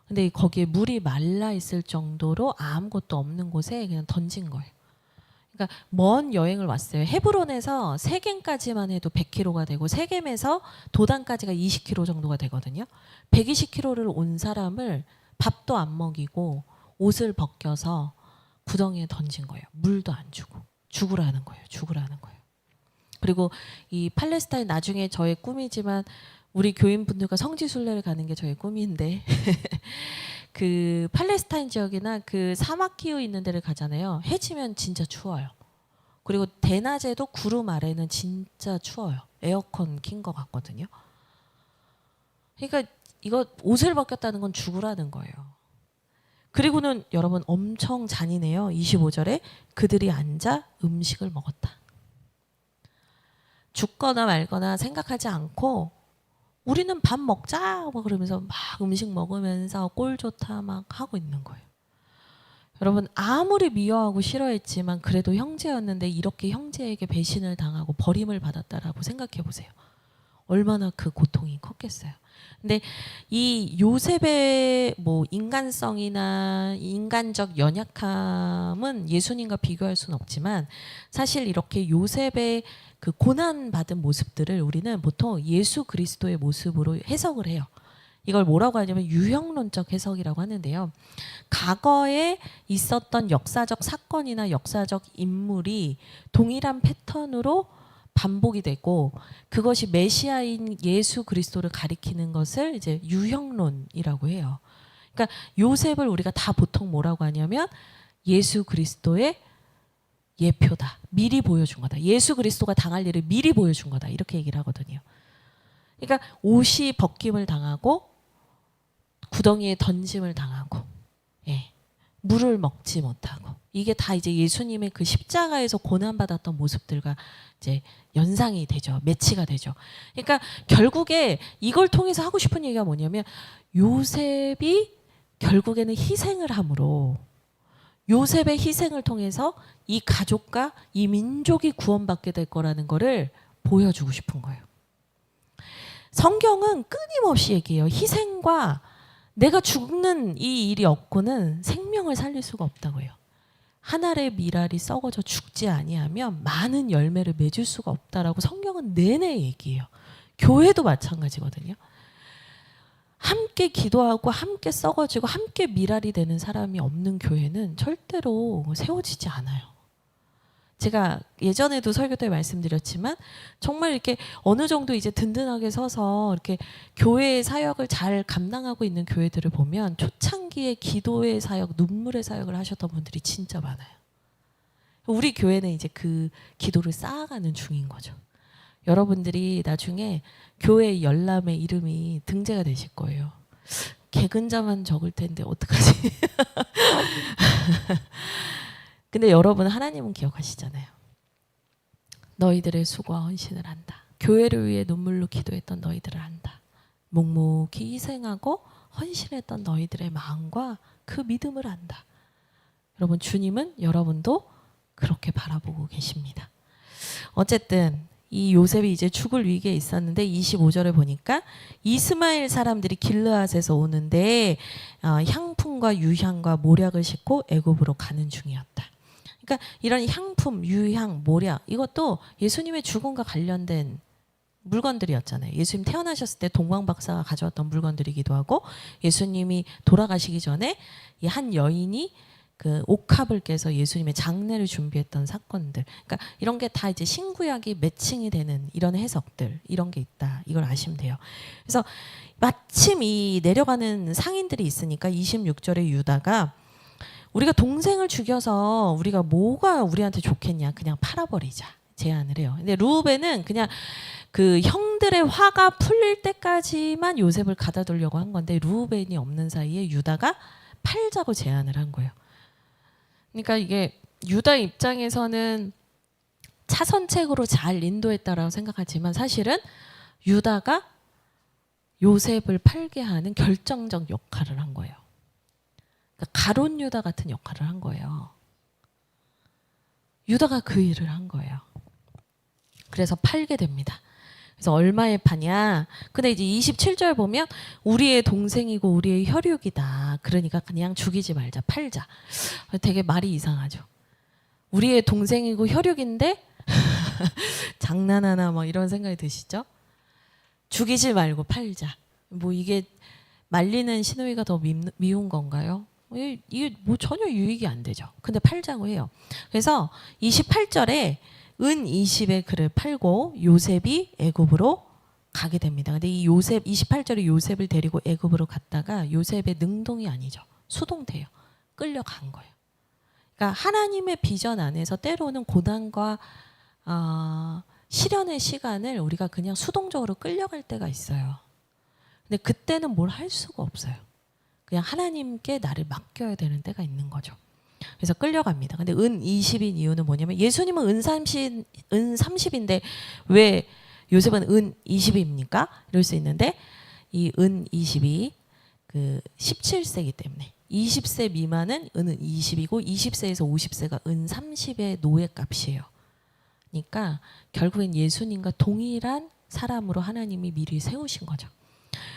근데 거기에 물이 말라 있을 정도로 아무것도 없는 곳에 그냥 던진 거예요. 그러니까 먼 여행을 왔어요. 헤브론에서 세겜까지만 해도 100km가 되고 세겜에서 도단까지가 20km 정도가 되거든요. 120km를 온 사람을 밥도 안 먹이고 옷을 벗겨서 구덩이에 던진 거예요. 물도 안 주고 죽으라는 거예요. 죽으라는 거예요. 그리고 이 팔레스타인 나중에 저의 꿈이지만 우리 교인분들과 성지순례를 가는 게 저의 꿈인데 그 팔레스타인 지역이나 그 사막 기후 있는 데를 가잖아요. 해지면 진짜 추워요. 그리고 대낮에도 구름 아래는 진짜 추워요. 에어컨 킨 것 같거든요. 그러니까 이거 옷을 벗겼다는 건 죽으라는 거예요. 그리고는 여러분 엄청 잔인해요. 25절에 그들이 앉아 음식을 먹었다. 죽거나 말거나 생각하지 않고 우리는 밥 먹자 막 그러면서 막 음식 먹으면서 꼴 좋다 막 하고 있는 거예요. 여러분 아무리 미워하고 싫어했지만 그래도 형제였는데 이렇게 형제에게 배신을 당하고 버림을 받았다라고 생각해 보세요. 얼마나 그 고통이 컸겠어요. 근데 이 요셉의 뭐 인간성이나 인간적 연약함은 예수님과 비교할 수는 없지만 사실 이렇게 요셉의 그 고난 받은 모습들을 우리는 보통 예수 그리스도의 모습으로 해석을 해요. 이걸 뭐라고 하냐면 유형론적 해석이라고 하는데요. 과거에 있었던 역사적 사건이나 역사적 인물이 동일한 패턴으로 반복이 되고 그것이 메시아인 예수 그리스도를 가리키는 것을 이제 유형론이라고 해요. 그러니까 요셉을 우리가 다 보통 뭐라고 하냐면 예수 그리스도의 예표다. 미리 보여준 거다. 예수 그리스도가 당할 일을 미리 보여준 거다. 이렇게 얘기를 하거든요. 그러니까 옷이 벗김을 당하고 구덩이에 던짐을 당하고 물을 먹지 못하고 이게 다 이제 예수님의 그 십자가에서 고난받았던 모습들과 이제 연상이 되죠. 매치가 되죠. 그러니까 결국에 이걸 통해서 하고 싶은 얘기가 뭐냐면 요셉이 결국에는 희생을 함으로 요셉의 희생을 통해서 이 가족과 이 민족이 구원받게 될 거라는 거를 보여주고 싶은 거예요. 성경은 끊임없이 얘기해요. 희생과 내가 죽는 이 일이 없고는 생명을 살릴 수가 없다고 해요. 한 알의 밀알이 썩어져 죽지 아니하면 많은 열매를 맺을 수가 없다라고 성경은 내내 얘기해요. 교회도 마찬가지거든요. 함께 기도하고 함께 썩어지고 함께 밀알이 되는 사람이 없는 교회는 절대로 세워지지 않아요. 제가 예전에도 설교 때 말씀드렸지만 정말 이렇게 어느 정도 이제 든든하게 서서 이렇게 교회의 사역을 잘 감당하고 있는 교회들을 보면 초창기에 기도의 사역, 눈물의 사역을 하셨던 분들이 진짜 많아요. 우리 교회는 이제 그 기도를 쌓아가는 중인 거죠. 여러분들이 나중에 교회 열람의 이름이 등재가 되실 거예요. 개근자만 적을 텐데 어떡하지? 근데 여러분 하나님은 기억하시잖아요. 너희들의 수고와 헌신을 안다. 교회를 위해 눈물로 기도했던 너희들을 안다. 묵묵히 희생하고 헌신했던 너희들의 마음과 그 믿음을 안다. 여러분 주님은 여러분도 그렇게 바라보고 계십니다. 어쨌든 이 요셉이 이제 죽을 위기에 있었는데 25절에 보니까 이스마엘 사람들이 길르앗에서 오는데 향품과 유향과 모략을 싣고 애굽으로 가는 중이었다. 그러니까 이런 향품, 유향, 모략 이것도 예수님의 죽음과 관련된 물건들이었잖아요. 예수님 태어나셨을 때 동방박사가 가져왔던 물건들이기도 하고 예수님이 돌아가시기 전에 이 한 여인이 그 옥합을 깨서 예수님의 장례를 준비했던 사건들. 그러니까 이런 게 다 이제 신구약이 매칭이 되는 이런 해석들, 이런 게 있다. 이걸 아시면 돼요. 그래서 마침 이 내려가는 상인들이 있으니까 26절에 유다가 우리가 동생을 죽여서 우리가 뭐가 우리한테 좋겠냐? 그냥 팔아버리자. 제안을 해요. 근데 루벤은 그냥 그 형들의 화가 풀릴 때까지만 요셉을 가다두려고 한 건데 루벤이 없는 사이에 유다가 팔자고 제안을 한 거예요. 그러니까 이게 유다 입장에서는 차선책으로 잘 인도했다라고 생각하지만 사실은 유다가 요셉을 팔게 하는 결정적 역할을 한 거예요. 그러니까 가론 유다 같은 역할을 한 거예요. 유다가 그 일을 한 거예요. 그래서 팔게 됩니다. 그래서 얼마에 파냐? 근데 이제 27절 보면 우리의 동생이고 우리의 혈육이다. 그러니까 그냥 죽이지 말자, 팔자. 되게 말이 이상하죠. 우리의 동생이고 혈육인데 장난하나 뭐 이런 생각이 드시죠? 죽이지 말고 팔자. 뭐 이게 말리는 시누이가 더 미운 건가요? 이게 뭐 전혀 유익이 안 되죠. 근데 팔자고 해요. 그래서 28절에 은 20의 그를 팔고 요셉이 애굽으로 가게 됩니다. 근데 이 요셉 28절에 요셉을 데리고 애굽으로 갔다가 요셉의 능동이 아니죠. 수동태예요. 끌려간 거예요. 그러니까 하나님의 비전 안에서 때로는 고난과 시련의 시간을 우리가 그냥 수동적으로 끌려갈 때가 있어요. 근데 그때는 뭘 할 수가 없어요. 그냥 하나님께 나를 맡겨야 되는 때가 있는 거죠. 그래서 끌려갑니다. 근데 은 20인 이유는 뭐냐면 예수님은 은 30인데 왜 요셉은 은 20입니까? 이럴 수 있는데 이 은 20이 그 17세이기 때문에 20세 미만은 은 20이고 20세에서 50세가 은 30의 노예값이에요. 그러니까 결국엔 예수님과 동일한 사람으로 하나님이 미리 세우신 거죠.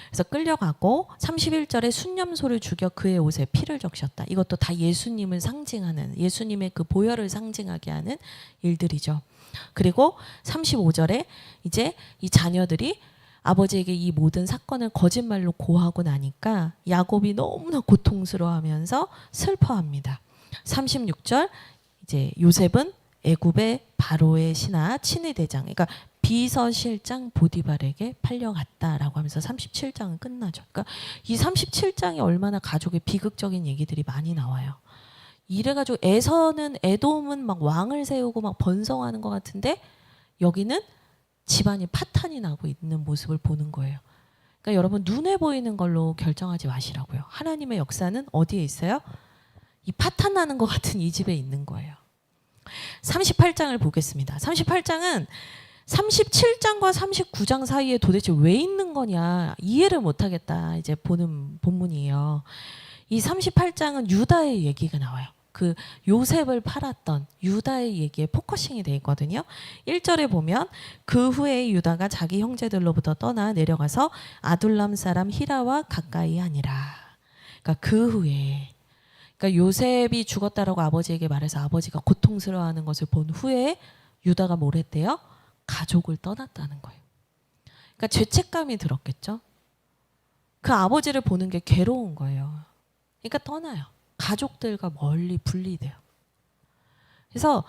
그래서 끌려가고 31절에 순념소를 죽여 그의 옷에 피를 적셨다. 이것도 다 예수님을 상징하는 예수님의 그 보혈을 상징하게 하는 일들이죠. 그리고 35절에 이제 이 자녀들이 아버지에게 이 모든 사건을 거짓말로 고하고 나니까 야곱이 너무나 고통스러워하면서 슬퍼합니다. 36절 이제 요셉은 애굽의 바로의 신하 친위 대장, 그러니까 비서실장 보디발에게 팔려갔다라고 하면서 37장은 끝나죠. 그러니까 이 37장이 얼마나 가족의 비극적인 얘기들이 많이 나와요. 이래가지고 에돔은 막 왕을 세우고 막 번성하는 것 같은데 여기는 집안이 파탄이 나고 있는 모습을 보는 거예요. 그러니까 여러분 눈에 보이는 걸로 결정하지 마시라고요. 하나님의 역사는 어디에 있어요? 이 파탄 나는 것 같은 이 집에 있는 거예요. 38장을 보겠습니다. 38장은 37장과 39장 사이에 도대체 왜 있는 거냐 이해를 못하겠다 이제 보는 본문이에요. 이 38장은 유다의 얘기가 나와요. 그 요셉을 팔았던 유다의 얘기에 포커싱이 돼 있거든요. 1절에 보면 그 후에 유다가 자기 형제들로부터 떠나 내려가서 아둘람 사람 히라와 가까이 하니라. 그러니까 그 후에 그러니까 요셉이 죽었다라고 아버지에게 말해서 아버지가 고통스러워하는 것을 본 후에 유다가 뭘 했대요? 가족을 떠났다는 거예요. 그러니까 죄책감이 들었겠죠. 그 아버지를 보는 게 괴로운 거예요. 그러니까 떠나요. 가족들과 멀리 분리돼요. 그래서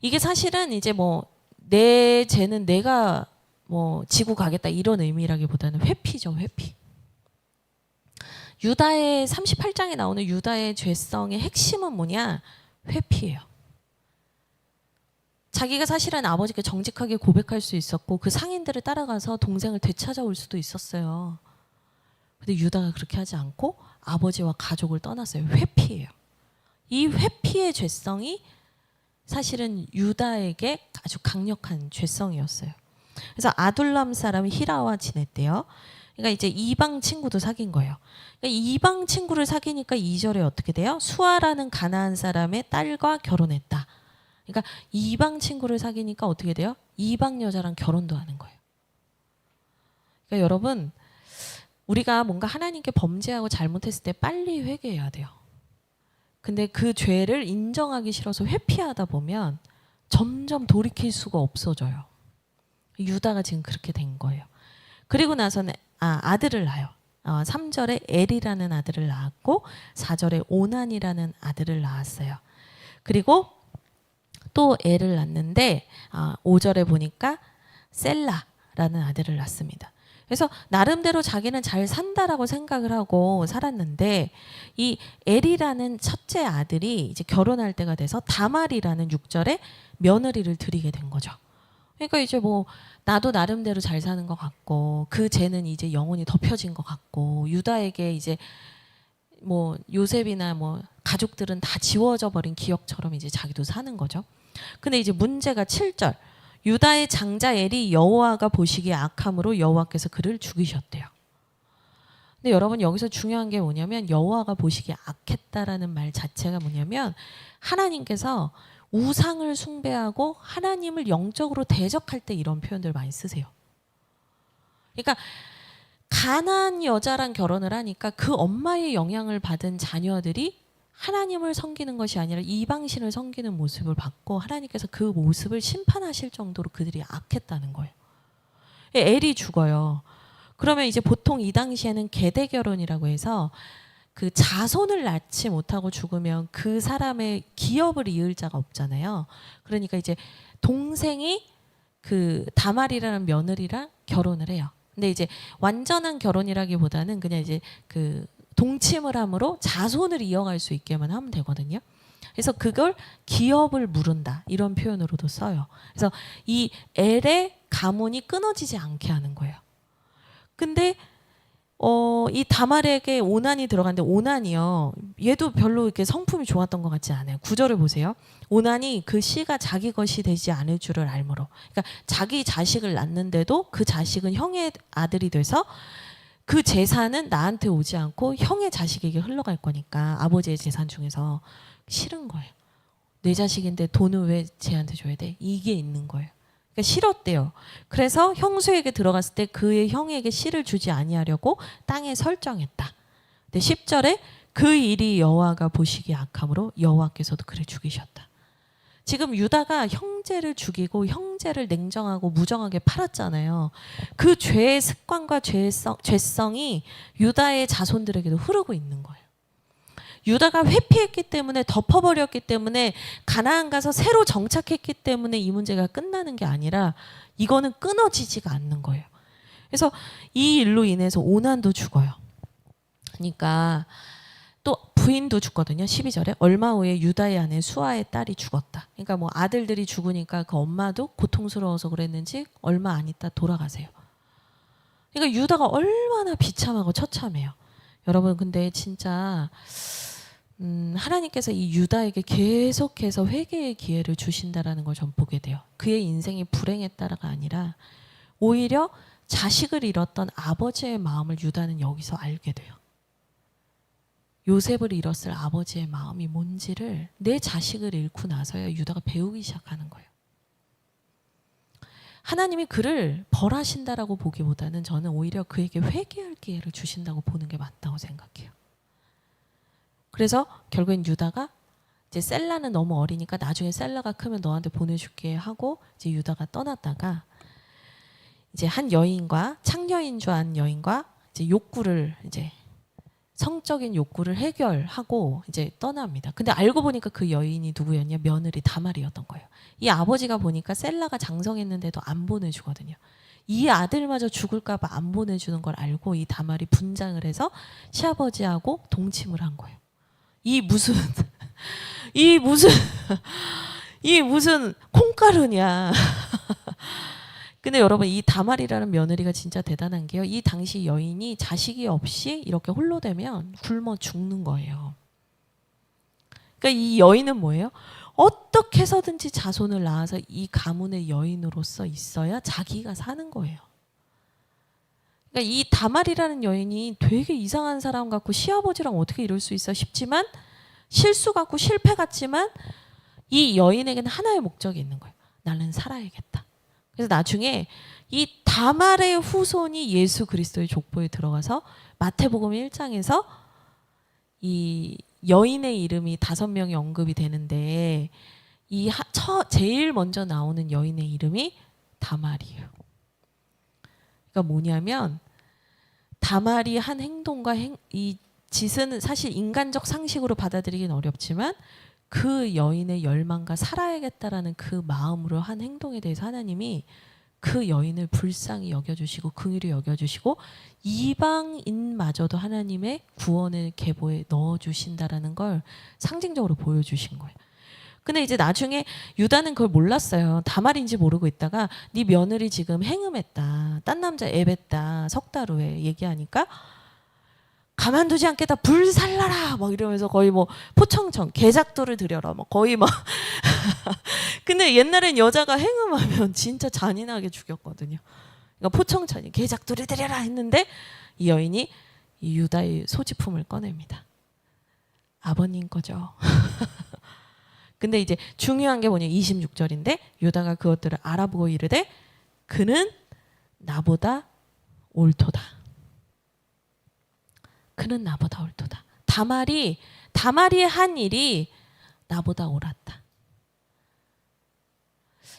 이게 사실은 이제 뭐 내 죄는 내가 뭐 지고 가겠다 이런 의미라기보다는 회피죠, 회피. 유다의 38장에 나오는 유다의 죄성의 핵심은 뭐냐? 회피예요. 자기가 사실은 아버지께 정직하게 고백할 수 있었고 그 상인들을 따라가서 동생을 되찾아올 수도 있었어요. 근데 유다가 그렇게 하지 않고 아버지와 가족을 떠났어요. 회피예요. 이 회피의 죄성이 사실은 유다에게 아주 강력한 죄성이었어요. 그래서 아둘람 사람 히라와 지냈대요. 그러니까 이제 이방 친구도 사귄 거예요. 그러니까 이방 친구를 사귀니까 2절에 어떻게 돼요? 수아라는 가나안 사람의 딸과 결혼했다. 그러니까 이방 친구를 사귀니까 어떻게 돼요? 이방 여자랑 결혼도 하는 거예요. 그러니까 여러분, 우리가 뭔가 하나님께 범죄하고 잘못했을 때 빨리 회개해야 돼요. 근데 그 죄를 인정하기 싫어서 회피하다 보면 점점 돌이킬 수가 없어져요. 유다가 지금 그렇게 된 거예요. 그리고 나서는 아들을 낳아요. 3절에 엘이라는 아들을 낳았고 4절에 오난이라는 아들을 낳았어요. 그리고 또 엘을 낳는데 5절에 보니까 셀라라는 아들을 낳습니다. 그래서 나름대로 자기는 잘 산다라고 생각을 하고 살았는데 이 엘이라는 첫째 아들이 이제 결혼할 때가 돼서 다말이라는 6절에 며느리를 드리게 된 거죠. 그러니까 이제 뭐 나도 나름대로 잘 사는 것 같고 그 죄는 이제 영혼이 덮여진 것 같고 유다에게 이제 뭐 요셉이나 뭐 가족들은 다 지워져 버린 기억처럼 이제 자기도 사는 거죠. 근데 이제 문제가 7절. 유다의 장자 엘이 여호와가 보시기에 악함으로 여호와께서 그를 죽이셨대요. 근데 여러분 여기서 중요한 게 뭐냐면 여호와가 보시기에 악했다라는 말 자체가 뭐냐면 하나님께서 우상을 숭배하고 하나님을 영적으로 대적할 때 이런 표현들 많이 쓰세요. 그러니까 가나안 여자랑 결혼을 하니까 그 엄마의 영향을 받은 자녀들이 하나님을 섬기는 것이 아니라 이방신을 섬기는 모습을 봤고 하나님께서 그 모습을 심판하실 정도로 그들이 악했다는 거예요. 엘이 죽어요. 그러면 이제 보통 이 당시에는 계대 결혼이라고 해서 그 자손을 낳지 못하고 죽으면 그 사람의 기업을 이을 자가 없잖아요. 그러니까 이제 동생이 그 다말이라는 며느리랑 결혼을 해요. 근데 이제 완전한 결혼이라기보다는 그냥 이제 그 동침을 함으로 자손을 이어갈 수 있게만 하면 되거든요. 그래서 그걸 기업을 물은다 이런 표현으로도 써요. 그래서 이 엘의 가문이 끊어지지 않게 하는 거예요. 근데 이 다말에게 오난이 들어갔는데 오난이요. 얘도 별로 이렇게 성품이 좋았던 것 같지 않아요. 9절을 보세요. 오난이 그 씨가 자기 것이 되지 않을 줄을 알므로. 그러니까 자기 자식을 낳는데도 그 자식은 형의 아들이 돼서 그 재산은 나한테 오지 않고 형의 자식에게 흘러갈 거니까 아버지의 재산 중에서 싫은 거예요. 내 자식인데 돈을 왜 쟤한테 줘야 돼? 이게 있는 거예요. 그러니까 싫었대요. 그래서 형수에게 들어갔을 때 그의 형에게 씨를 주지 아니하려고 땅에 설정했다. 근데 10절에 그 일이 여호와가 보시기에 악함으로 여호와께서도 그를 죽이셨다. 지금 유다가 형제를 죽이고 형제를 냉정하고 무정하게 팔았잖아요. 그 죄의 습관과 죄성이 유다의 자손들에게도 흐르고 있는 거예요. 유다가 회피했기 때문에 덮어버렸기 때문에 가나안 가서 새로 정착했기 때문에 이 문제가 끝나는 게 아니라 이거는 끊어지지가 않는 거예요. 그래서 이 일로 인해서 오난도 죽어요. 그러니까 또 부인도 죽거든요. 12절에 얼마 후에 유다의 아내 수아의 딸이 죽었다. 그러니까 뭐 아들들이 죽으니까 그 엄마도 고통스러워서 그랬는지 얼마 안 있다 돌아가세요. 그러니까 유다가 얼마나 비참하고 처참해요. 여러분 근데 진짜 하나님께서 이 유다에게 계속해서 회개의 기회를 주신다라는 걸 전 보게 돼요. 그의 인생이 불행했다가 아니라 오히려 자식을 잃었던 아버지의 마음을 유다는 여기서 알게 돼요. 요셉을 잃었을 아버지의 마음이 뭔지를 내 자식을 잃고 나서야 유다가 배우기 시작하는 거예요. 하나님이 그를 벌하신다라고 보기보다는 저는 오히려 그에게 회개할 기회를 주신다고 보는 게 맞다고 생각해요. 그래서 결국엔 유다가 이제 셀라는 너무 어리니까 나중에 셀라가 크면 너한테 보내줄게 하고 이제 유다가 떠났다가 이제 한 여인과 창녀인 줄 아는 여인과 이제 욕구를 이제 성적인 욕구를 해결하고 이제 떠납니다. 근데 알고 보니까 그 여인이 누구였냐? 며느리 다말이었던 거예요. 이 아버지가 보니까 셀라가 장성했는데도 안 보내주거든요. 이 아들마저 죽을까 봐 안 보내주는 걸 알고 이 다말이 분장을 해서 시아버지하고 동침을 한 거예요. 이 무슨 이 무슨 콩가루냐. 근데 여러분, 이 다말이라는 며느리가 진짜 대단한 게요. 이 당시 여인이 자식이 없이 이렇게 홀로 되면 굶어 죽는 거예요. 그러니까 이 여인은 뭐예요? 어떻게 해서든지 자손을 낳아서 이 가문의 여인으로서 있어야 자기가 사는 거예요. 그러니까 이 다말이라는 여인이 되게 이상한 사람 같고 시아버지랑 어떻게 이럴 수 있어 싶지만, 실수 같고 실패 같지만 이 여인에게는 하나의 목적이 있는 거예요. 나는 살아야겠다. 그래서 나중에 이 다말의 후손이 예수 그리스도의 족보에 들어가서 마태복음 1장에서 이 여인의 이름이 5명이 언급이 되는데, 이 제일 먼저 나오는 여인의 이름이 다말이에요. 그러니까 뭐냐면, 다말이 한 행동과 이 짓은 사실 인간적 상식으로 받아들이긴 어렵지만, 그 여인의 열망과 살아야겠다라는 그 마음으로 한 행동에 대해서 하나님이 그 여인을 불쌍히 여겨주시고 긍휼히 여겨주시고 이방인마저도 하나님의 구원의 계보에 넣어주신다라는 걸 상징적으로 보여주신 거예요. 근데 이제 나중에 유다는 그걸 몰랐어요. 다말인지 모르고 있다가 네 며느리 지금 행음했다, 딴 남자 애뱉다, 3달 후에 얘기하니까 가만두지 않겠다, 불살라라 막 이러면서 거의 뭐 포청청 개작도를 드려라 막 거의 막 근데 옛날엔 여자가 행음하면 진짜 잔인하게 죽였거든요. 그러니까 포청천이 개작도를 드려라 했는데 이 여인이 이 유다의 소지품을 꺼냅니다. 아버님 거죠. 근데 이제 중요한 게 뭐냐, 26절인데 유다가 그것들을 알아보고 이르되 그는 나보다 옳도다. 그는 나보다 옳도다. 다말이 한 일이 나보다 옳았다.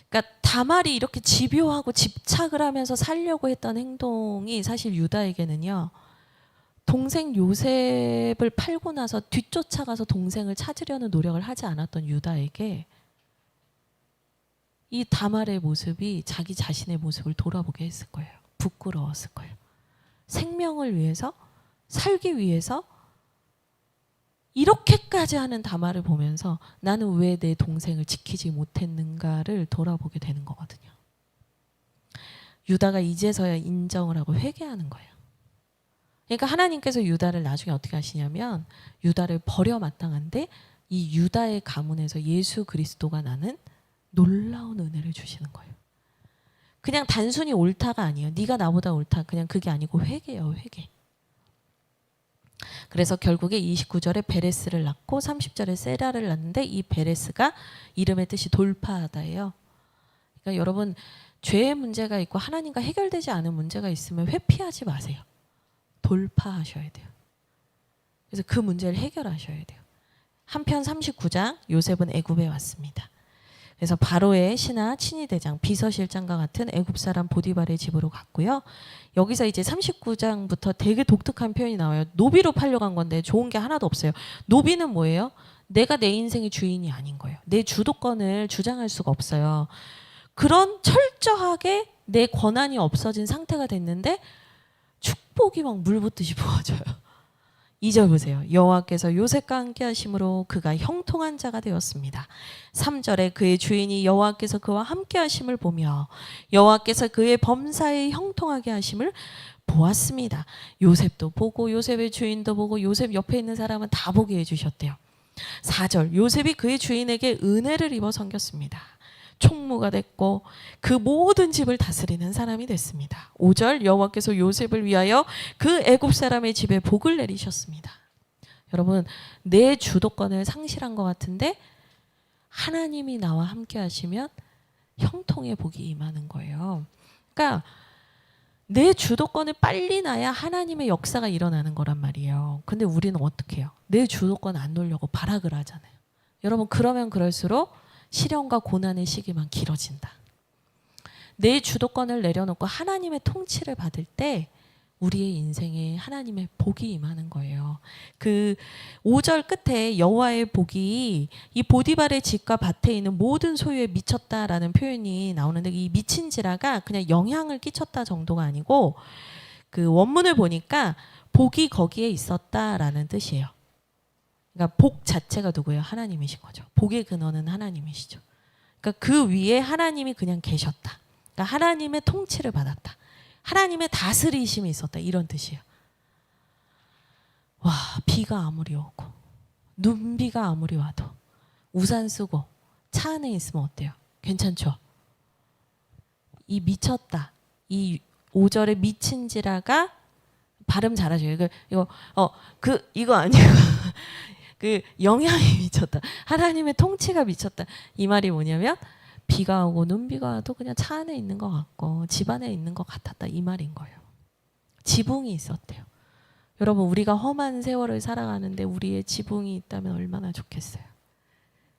그러니까 다말이 이렇게 집요하고 집착을 하면서 살려고 했던 행동이 사실 유다에게는요, 동생 요셉을 팔고 나서 뒤쫓아가서 동생을 찾으려는 노력을 하지 않았던 유다에게 이 다말의 모습이 자기 자신의 모습을 돌아보게 했을 거예요. 부끄러웠을 거예요. 생명을 위해서, 살기 위해서 이렇게까지 하는 다말을 보면서 나는 왜 내 동생을 지키지 못했는가를 돌아보게 되는 거거든요. 유다가 이제서야 인정을 하고 회개하는 거예요. 그러니까 하나님께서 유다를 나중에 어떻게 하시냐면 유다를 버려 마땅한데 이 유다의 가문에서 예수 그리스도가 나는 놀라운 은혜를 주시는 거예요. 그냥 단순히 옳다가 아니에요. 네가 나보다 옳다. 그냥 그게 아니고 회개예요. 회개. 그래서 결국에 29절에 베레스를 낳고 30절에 세라를 낳는데 이 베레스가 이름의 뜻이 돌파하다예요. 그러니까 여러분, 죄의 문제가 있고 하나님과 해결되지 않은 문제가 있으면 회피하지 마세요. 돌파하셔야 돼요. 그래서 그 문제를 해결하셔야 돼요. 한편 39장 요셉은 애굽에 왔습니다. 그래서 바로의 신하 친위대장 비서실장과 같은 애굽 사람 보디발의 집으로 갔고요. 여기서 이제 39장부터 되게 독특한 표현이 나와요. 노비로 팔려간 건데 좋은 게 하나도 없어요. 노비는 뭐예요? 내가 내 인생의 주인이 아닌 거예요. 내 주도권을 주장할 수가 없어요. 그런 철저하게 내 권한이 없어진 상태가 됐는데 축복이 막 물붓듯이 부어져요. 2절 보세요. 여호와께서 요셉과 함께 하심으로 그가 형통한 자가 되었습니다. 3절에 그의 주인이 여호와께서 그와 함께 하심을 보며 여호와께서 그의 범사에 형통하게 하심을 보았습니다. 요셉도 보고 요셉의 주인도 보고 요셉 옆에 있는 사람은 다 보게 해주셨대요. 4절 요셉이 그의 주인에게 은혜를 입어 섬겼습니다. 총무가 됐고 그 모든 집을 다스리는 사람이 됐습니다. 5절 여호와께서 요셉을 위하여 그 애굽 사람의 집에 복을 내리셨습니다. 여러분, 내 주도권을 상실한 것 같은데 하나님이 나와 함께 하시면 형통의 복이 임하는 거예요. 그러니까 내 주도권을 빨리 놔야 하나님의 역사가 일어나는 거란 말이에요. 근데 우리는 어떻게 해요? 내 주도권 안 놓으려고 발악을 하잖아요. 여러분, 그러면 그럴수록 시련과 고난의 시기만 길어진다. 내 주도권을 내려놓고 하나님의 통치를 받을 때 우리의 인생에 하나님의 복이 임하는 거예요. 그 5절 끝에 여호와의 복이 이 보디발의 집과 밭에 있는 모든 소유에 미쳤다라는 표현이 나오는데, 이 미친지라가 그냥 영향을 끼쳤다 정도가 아니고 그 원문을 보니까 복이 거기에 있었다라는 뜻이에요. 그러니까 복 자체가 누구예요? 하나님이신 거죠. 복의 근원은 하나님이시죠. 그러니까 그 위에 하나님이 그냥 계셨다. 그러니까 하나님의 통치를 받았다. 하나님의 다스리심이 있었다. 이런 뜻이에요. 와, 비가 아무리 오고 눈비가 아무리 와도 우산 쓰고 차 안에 있으면 어때요? 괜찮죠? 이 미쳤다. 이 5절에 미친지라가 발음 잘하죠. 이거 아니고 그 영향이 미쳤다. 하나님의 통치가 미쳤다. 이 말이 뭐냐면 비가 오고 눈비가 와도 그냥 차 안에 있는 것 같고 집 안에 있는 것 같았다. 이 말인 거예요. 지붕이 있었대요. 여러분, 우리가 험한 세월을 살아가는데 우리의 지붕이 있다면 얼마나 좋겠어요.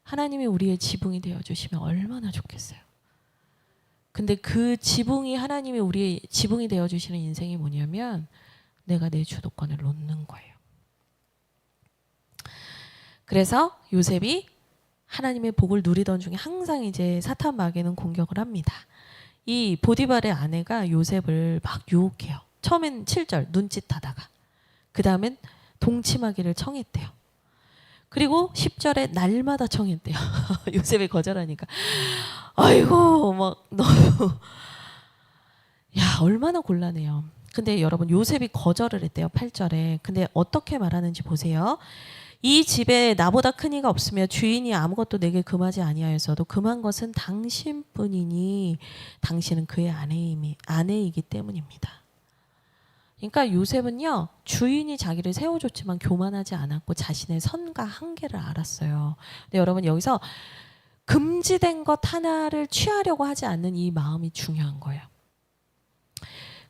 하나님이 우리의 지붕이 되어주시면 얼마나 좋겠어요. 근데 그 지붕이, 하나님이 우리의 지붕이 되어주시는 인생이 뭐냐면 내가 내 주도권을 놓는 거예요. 그래서 요셉이 하나님의 복을 누리던 중에 항상 이제 사탄 마귀는 공격을 합니다. 이 보디발의 아내가 요셉을 막 유혹해요. 처음엔 7절 눈짓하다가, 그 다음엔 동침하기를 청했대요. 그리고 10절에 날마다 청했대요. 요셉이 거절하니까 아이고 막 너무 야, 얼마나 곤란해요. 근데 여러분, 요셉이 거절을 했대요. 8절에. 근데 어떻게 말하는지 보세요. 이 집에 나보다 큰 이가 없으며 주인이 아무것도 내게 금하지 아니하였어도 금한 것은 당신뿐이니 당신은 그의 아내이기 때문입니다. 그러니까 요셉은요, 주인이 자기를 세워줬지만 교만하지 않았고 자신의 선과 한계를 알았어요. 근데 여러분, 여기서 금지된 것 하나를 취하려고 하지 않는 이 마음이 중요한 거예요.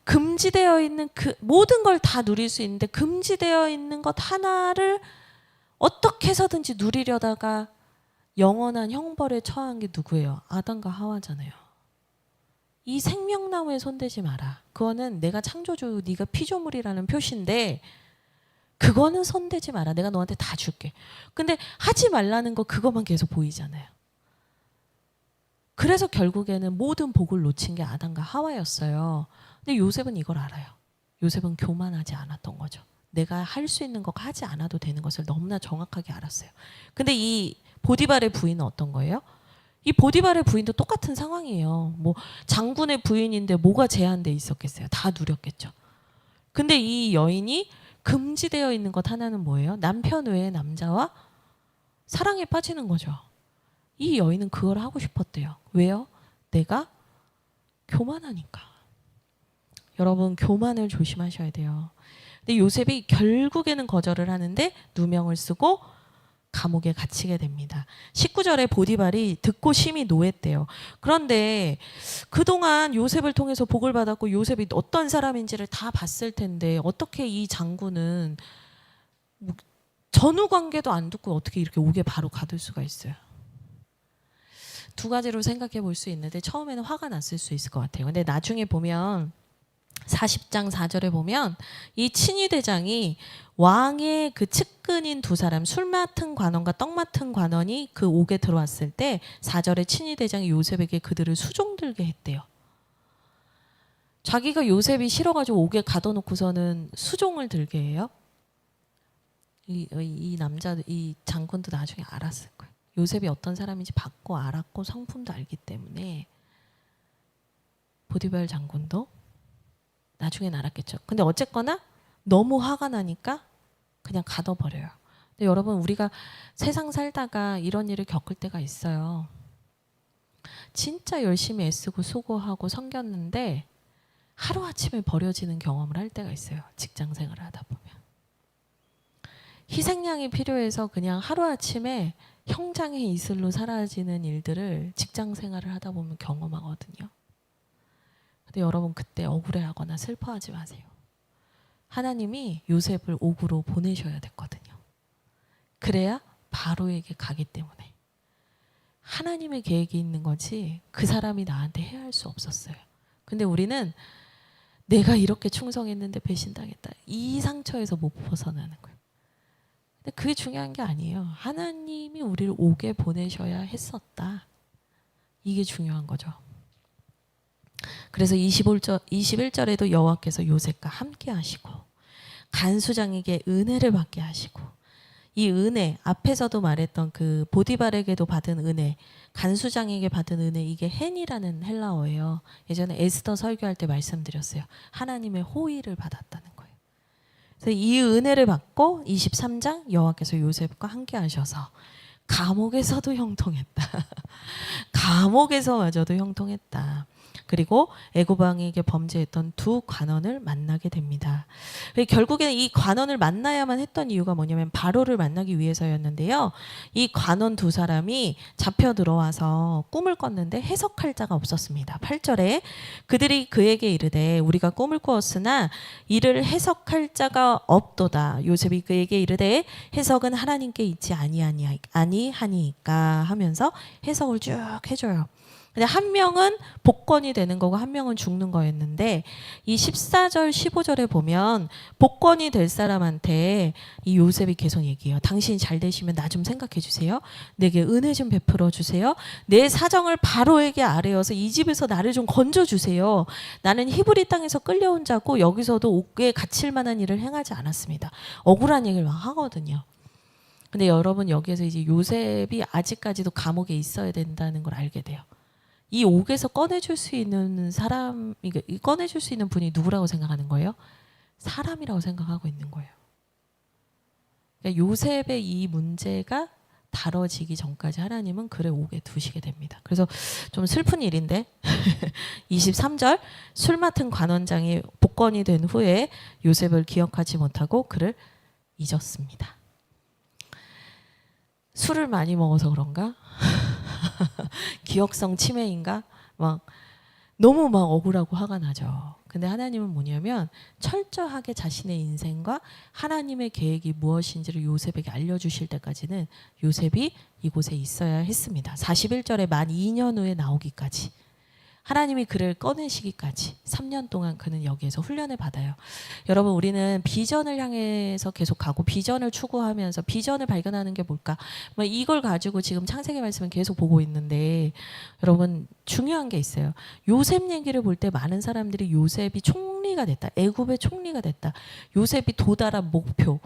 금지되어 있는 그 모든 걸 다 누릴 수 있는데 금지되어 있는 것 하나를 어떻게 해서든지 누리려다가 영원한 형벌에 처한 게 누구예요? 아담과 하와잖아요. 이 생명나무에 손대지 마라. 그거는 내가 창조주, 네가 피조물이라는 표시인데 그거는 손대지 마라. 내가 너한테 다 줄게. 근데 하지 말라는 거 그것만 계속 보이잖아요. 그래서 결국에는 모든 복을 놓친 게 아담과 하와였어요. 근데 요셉은 이걸 알아요. 요셉은 교만하지 않았던 거죠. 내가 할 수 있는 거 하지 않아도 되는 것을 너무나 정확하게 알았어요. 근데 이 보디발의 부인은 어떤 거예요? 이 보디발의 부인도 똑같은 상황이에요. 뭐 장군의 부인인데 뭐가 제한돼 있었겠어요? 다 누렸겠죠. 근데 이 여인이 금지되어 있는 것 하나는 뭐예요? 남편 외의 남자와 사랑에 빠지는 거죠. 이 여인은 그걸 하고 싶었대요. 왜요? 내가 교만하니까. 여러분, 교만을 조심하셔야 돼요. 근데 요셉이 결국에는 거절을 하는데 누명을 쓰고 감옥에 갇히게 됩니다. 19절에 보디발이 듣고 심히 노했대요. 그런데 그동안 요셉을 통해서 복을 받았고 요셉이 어떤 사람인지를 다 봤을 텐데 어떻게 이 장군은 전후 관계도 안 듣고 어떻게 이렇게 옥에 바로 가둘 수가 있어요? 두 가지로 생각해 볼 수 있는데 처음에는 화가 났을 수 있을 것 같아요. 근데 나중에 보면 40장 4절에 보면 이 친위대장이 왕의 그 측근인 두 사람, 술 맡은 관원과 떡 맡은 관원이 그 옥에 들어왔을 때 4절에 친위대장이 요셉에게 그들을 수종들게 했대요. 자기가 요셉이 싫어가지고 옥에 가둬놓고서는 수종을 들게 해요. 이 남자, 이 장군도 나중에 알았을 거예요. 요셉이 어떤 사람인지 봤고 알았고 성품도 알기 때문에 보디발 장군도 나중엔 알았겠죠. 근데 어쨌거나 너무 화가 나니까 그냥 가둬버려요. 근데 여러분, 우리가 세상 살다가 이런 일을 겪을 때가 있어요. 진짜 열심히 애쓰고 수고하고 섬겼는데 하루아침에 버려지는 경험을 할 때가 있어요. 직장 생활을 하다 보면. 희생양이 필요해서 그냥 하루아침에 형장의 이슬로 사라지는 일들을 직장 생활을 하다 보면 경험하거든요. 근데 여러분, 그때 억울해하거나 슬퍼하지 마세요. 하나님이 요셉을 옥으로 보내셔야 됐거든요. 그래야 바로에게 가기 때문에. 하나님의 계획이 있는 거지 그 사람이 나한테 해야 할 수 없었어요. 근데 우리는 내가 이렇게 충성했는데 배신당했다. 이 상처에서 못 벗어나는 거예요. 근데 그게 중요한 게 아니에요. 하나님이 우리를 옥에 보내셔야 했었다. 이게 중요한 거죠. 그래서 21절에도 여호와께서 요셉과 함께 하시고 간수장에게 은혜를 받게 하시고, 이 은혜, 앞에서도 말했던 그 보디발에게도 받은 은혜, 간수장에게 받은 은혜, 이게 헨이라는 헬라어예요. 예전에 에스더 설교할 때 말씀드렸어요. 하나님의 호의를 받았다는 거예요. 그래서 이 은혜를 받고 23장 여호와께서 요셉과 함께 하셔서 감옥에서도 형통했다. 감옥에서마저도 형통했다. 그리고 애굽 왕에게 범죄했던 두 관원을 만나게 됩니다. 결국에는 이 관원을 만나야만 했던 이유가 뭐냐면 바로를 만나기 위해서였는데요. 이 관원 두 사람이 잡혀 들어와서 꿈을 꿨는데 해석할 자가 없었습니다. 8절에 그들이 그에게 이르되 우리가 꿈을 꾸었으나 이를 해석할 자가 없도다. 요셉이 그에게 이르되 해석은 하나님께 있지 아니하니까 하면서 해석을 쭉 해줘요. 근데 한 명은 복권이 되는 거고 한 명은 죽는 거였는데, 이 14절 15절에 보면 복권이 될 사람한테 이 요셉이 계속 얘기해요. 당신이 잘 되시면 나 좀 생각해 주세요. 내게 은혜 좀 베풀어 주세요. 내 사정을 바로에게 아뢰어서 이 집에서 나를 좀 건져 주세요. 나는 히브리 땅에서 끌려온 자고 여기서도 옥에 갇힐 만한 일을 행하지 않았습니다. 억울한 얘기를 막 하거든요. 근데 여러분, 여기에서 이제 요셉이 아직까지도 감옥에 있어야 된다는 걸 알게 돼요. 이 옥에서 꺼내줄 수 있는 꺼내줄 수 있는 분이 누구라고 생각하는 거예요? 사람이라고 생각하고 있는 거예요. 그러니까 요셉의 이 문제가 다뤄지기 전까지 하나님은 그를 옥에 두시게 됩니다. 그래서 좀 슬픈 일인데 23절 술 맡은 관원장이 복권이 된 후에 요셉을 기억하지 못하고 그를 잊었습니다. 술을 많이 먹어서 그런가? 기억성 치매인가? 너무 억울하고 화가 나죠. 근데 하나님은 뭐냐면 철저하게 자신의 인생과 하나님의 계획이 무엇인지를 요셉에게 알려주실 때까지는 요셉이 이곳에 있어야 했습니다. 41절에 만 2년 후에 나오기까지, 하나님이 그를 꺼내시기까지 3년 동안 그는 여기에서 훈련을 받아요. 여러분, 우리는 비전을 향해서 계속 가고 비전을 추구하면서 비전을 발견하는 게 뭘까? 이걸 가지고 지금 창세기 말씀을 계속 보고 있는데, 여러분 중요한 게 있어요. 요셉 얘기를 볼 때 많은 사람들이 요셉이 총리가 됐다, 애굽의 총리가 됐다, 요셉이 도달한 목표,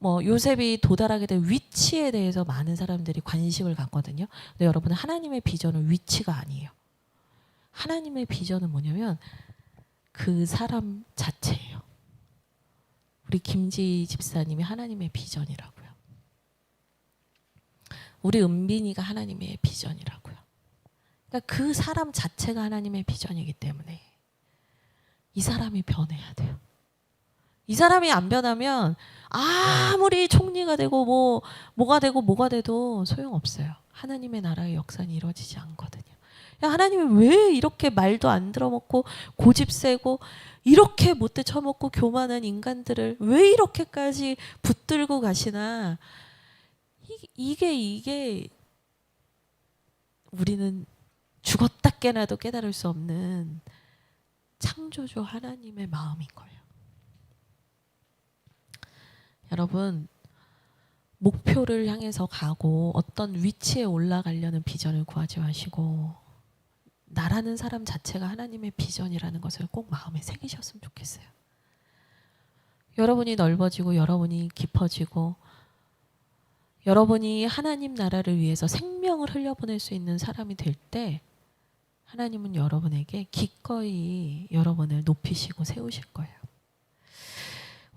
요셉이 도달하게 된 위치에 대해서 많은 사람들이 관심을 갖거든요. 근데 여러분, 하나님의 비전은 위치가 아니에요. 하나님의 비전은 뭐냐면 그 사람 자체예요. 우리 김지 집사님이 하나님의 비전이라고요. 우리 은빈이가 하나님의 비전이라고요. 그러니까 그 사람 자체가 하나님의 비전이기 때문에 이 사람이 변해야 돼요. 이 사람이 안 변하면 아무리 총리가 되고 뭐가 돼도 소용없어요. 하나님의 나라의 역사는 이루어지지 않거든요. 하나님이 왜 이렇게 말도 안 들어먹고 고집 세고 이렇게 못돼 처먹고 교만한 인간들을 왜 이렇게까지 붙들고 가시나? 이게 우리는 죽었다 깨나도 깨달을 수 없는 창조주 하나님의 마음인 거예요. 여러분, 목표를 향해서 가고 어떤 위치에 올라가려는 비전을 구하지 마시고 나라는 사람 자체가 하나님의 비전이라는 것을 꼭 마음에 새기셨으면 좋겠어요. 여러분이 넓어지고 여러분이 깊어지고 여러분이 하나님 나라를 위해서 생명을 흘려보낼 수 있는 사람이 될 때 하나님은 여러분에게 기꺼이 여러분을 높이시고 세우실 거예요.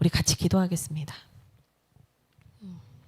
우리 같이 기도하겠습니다.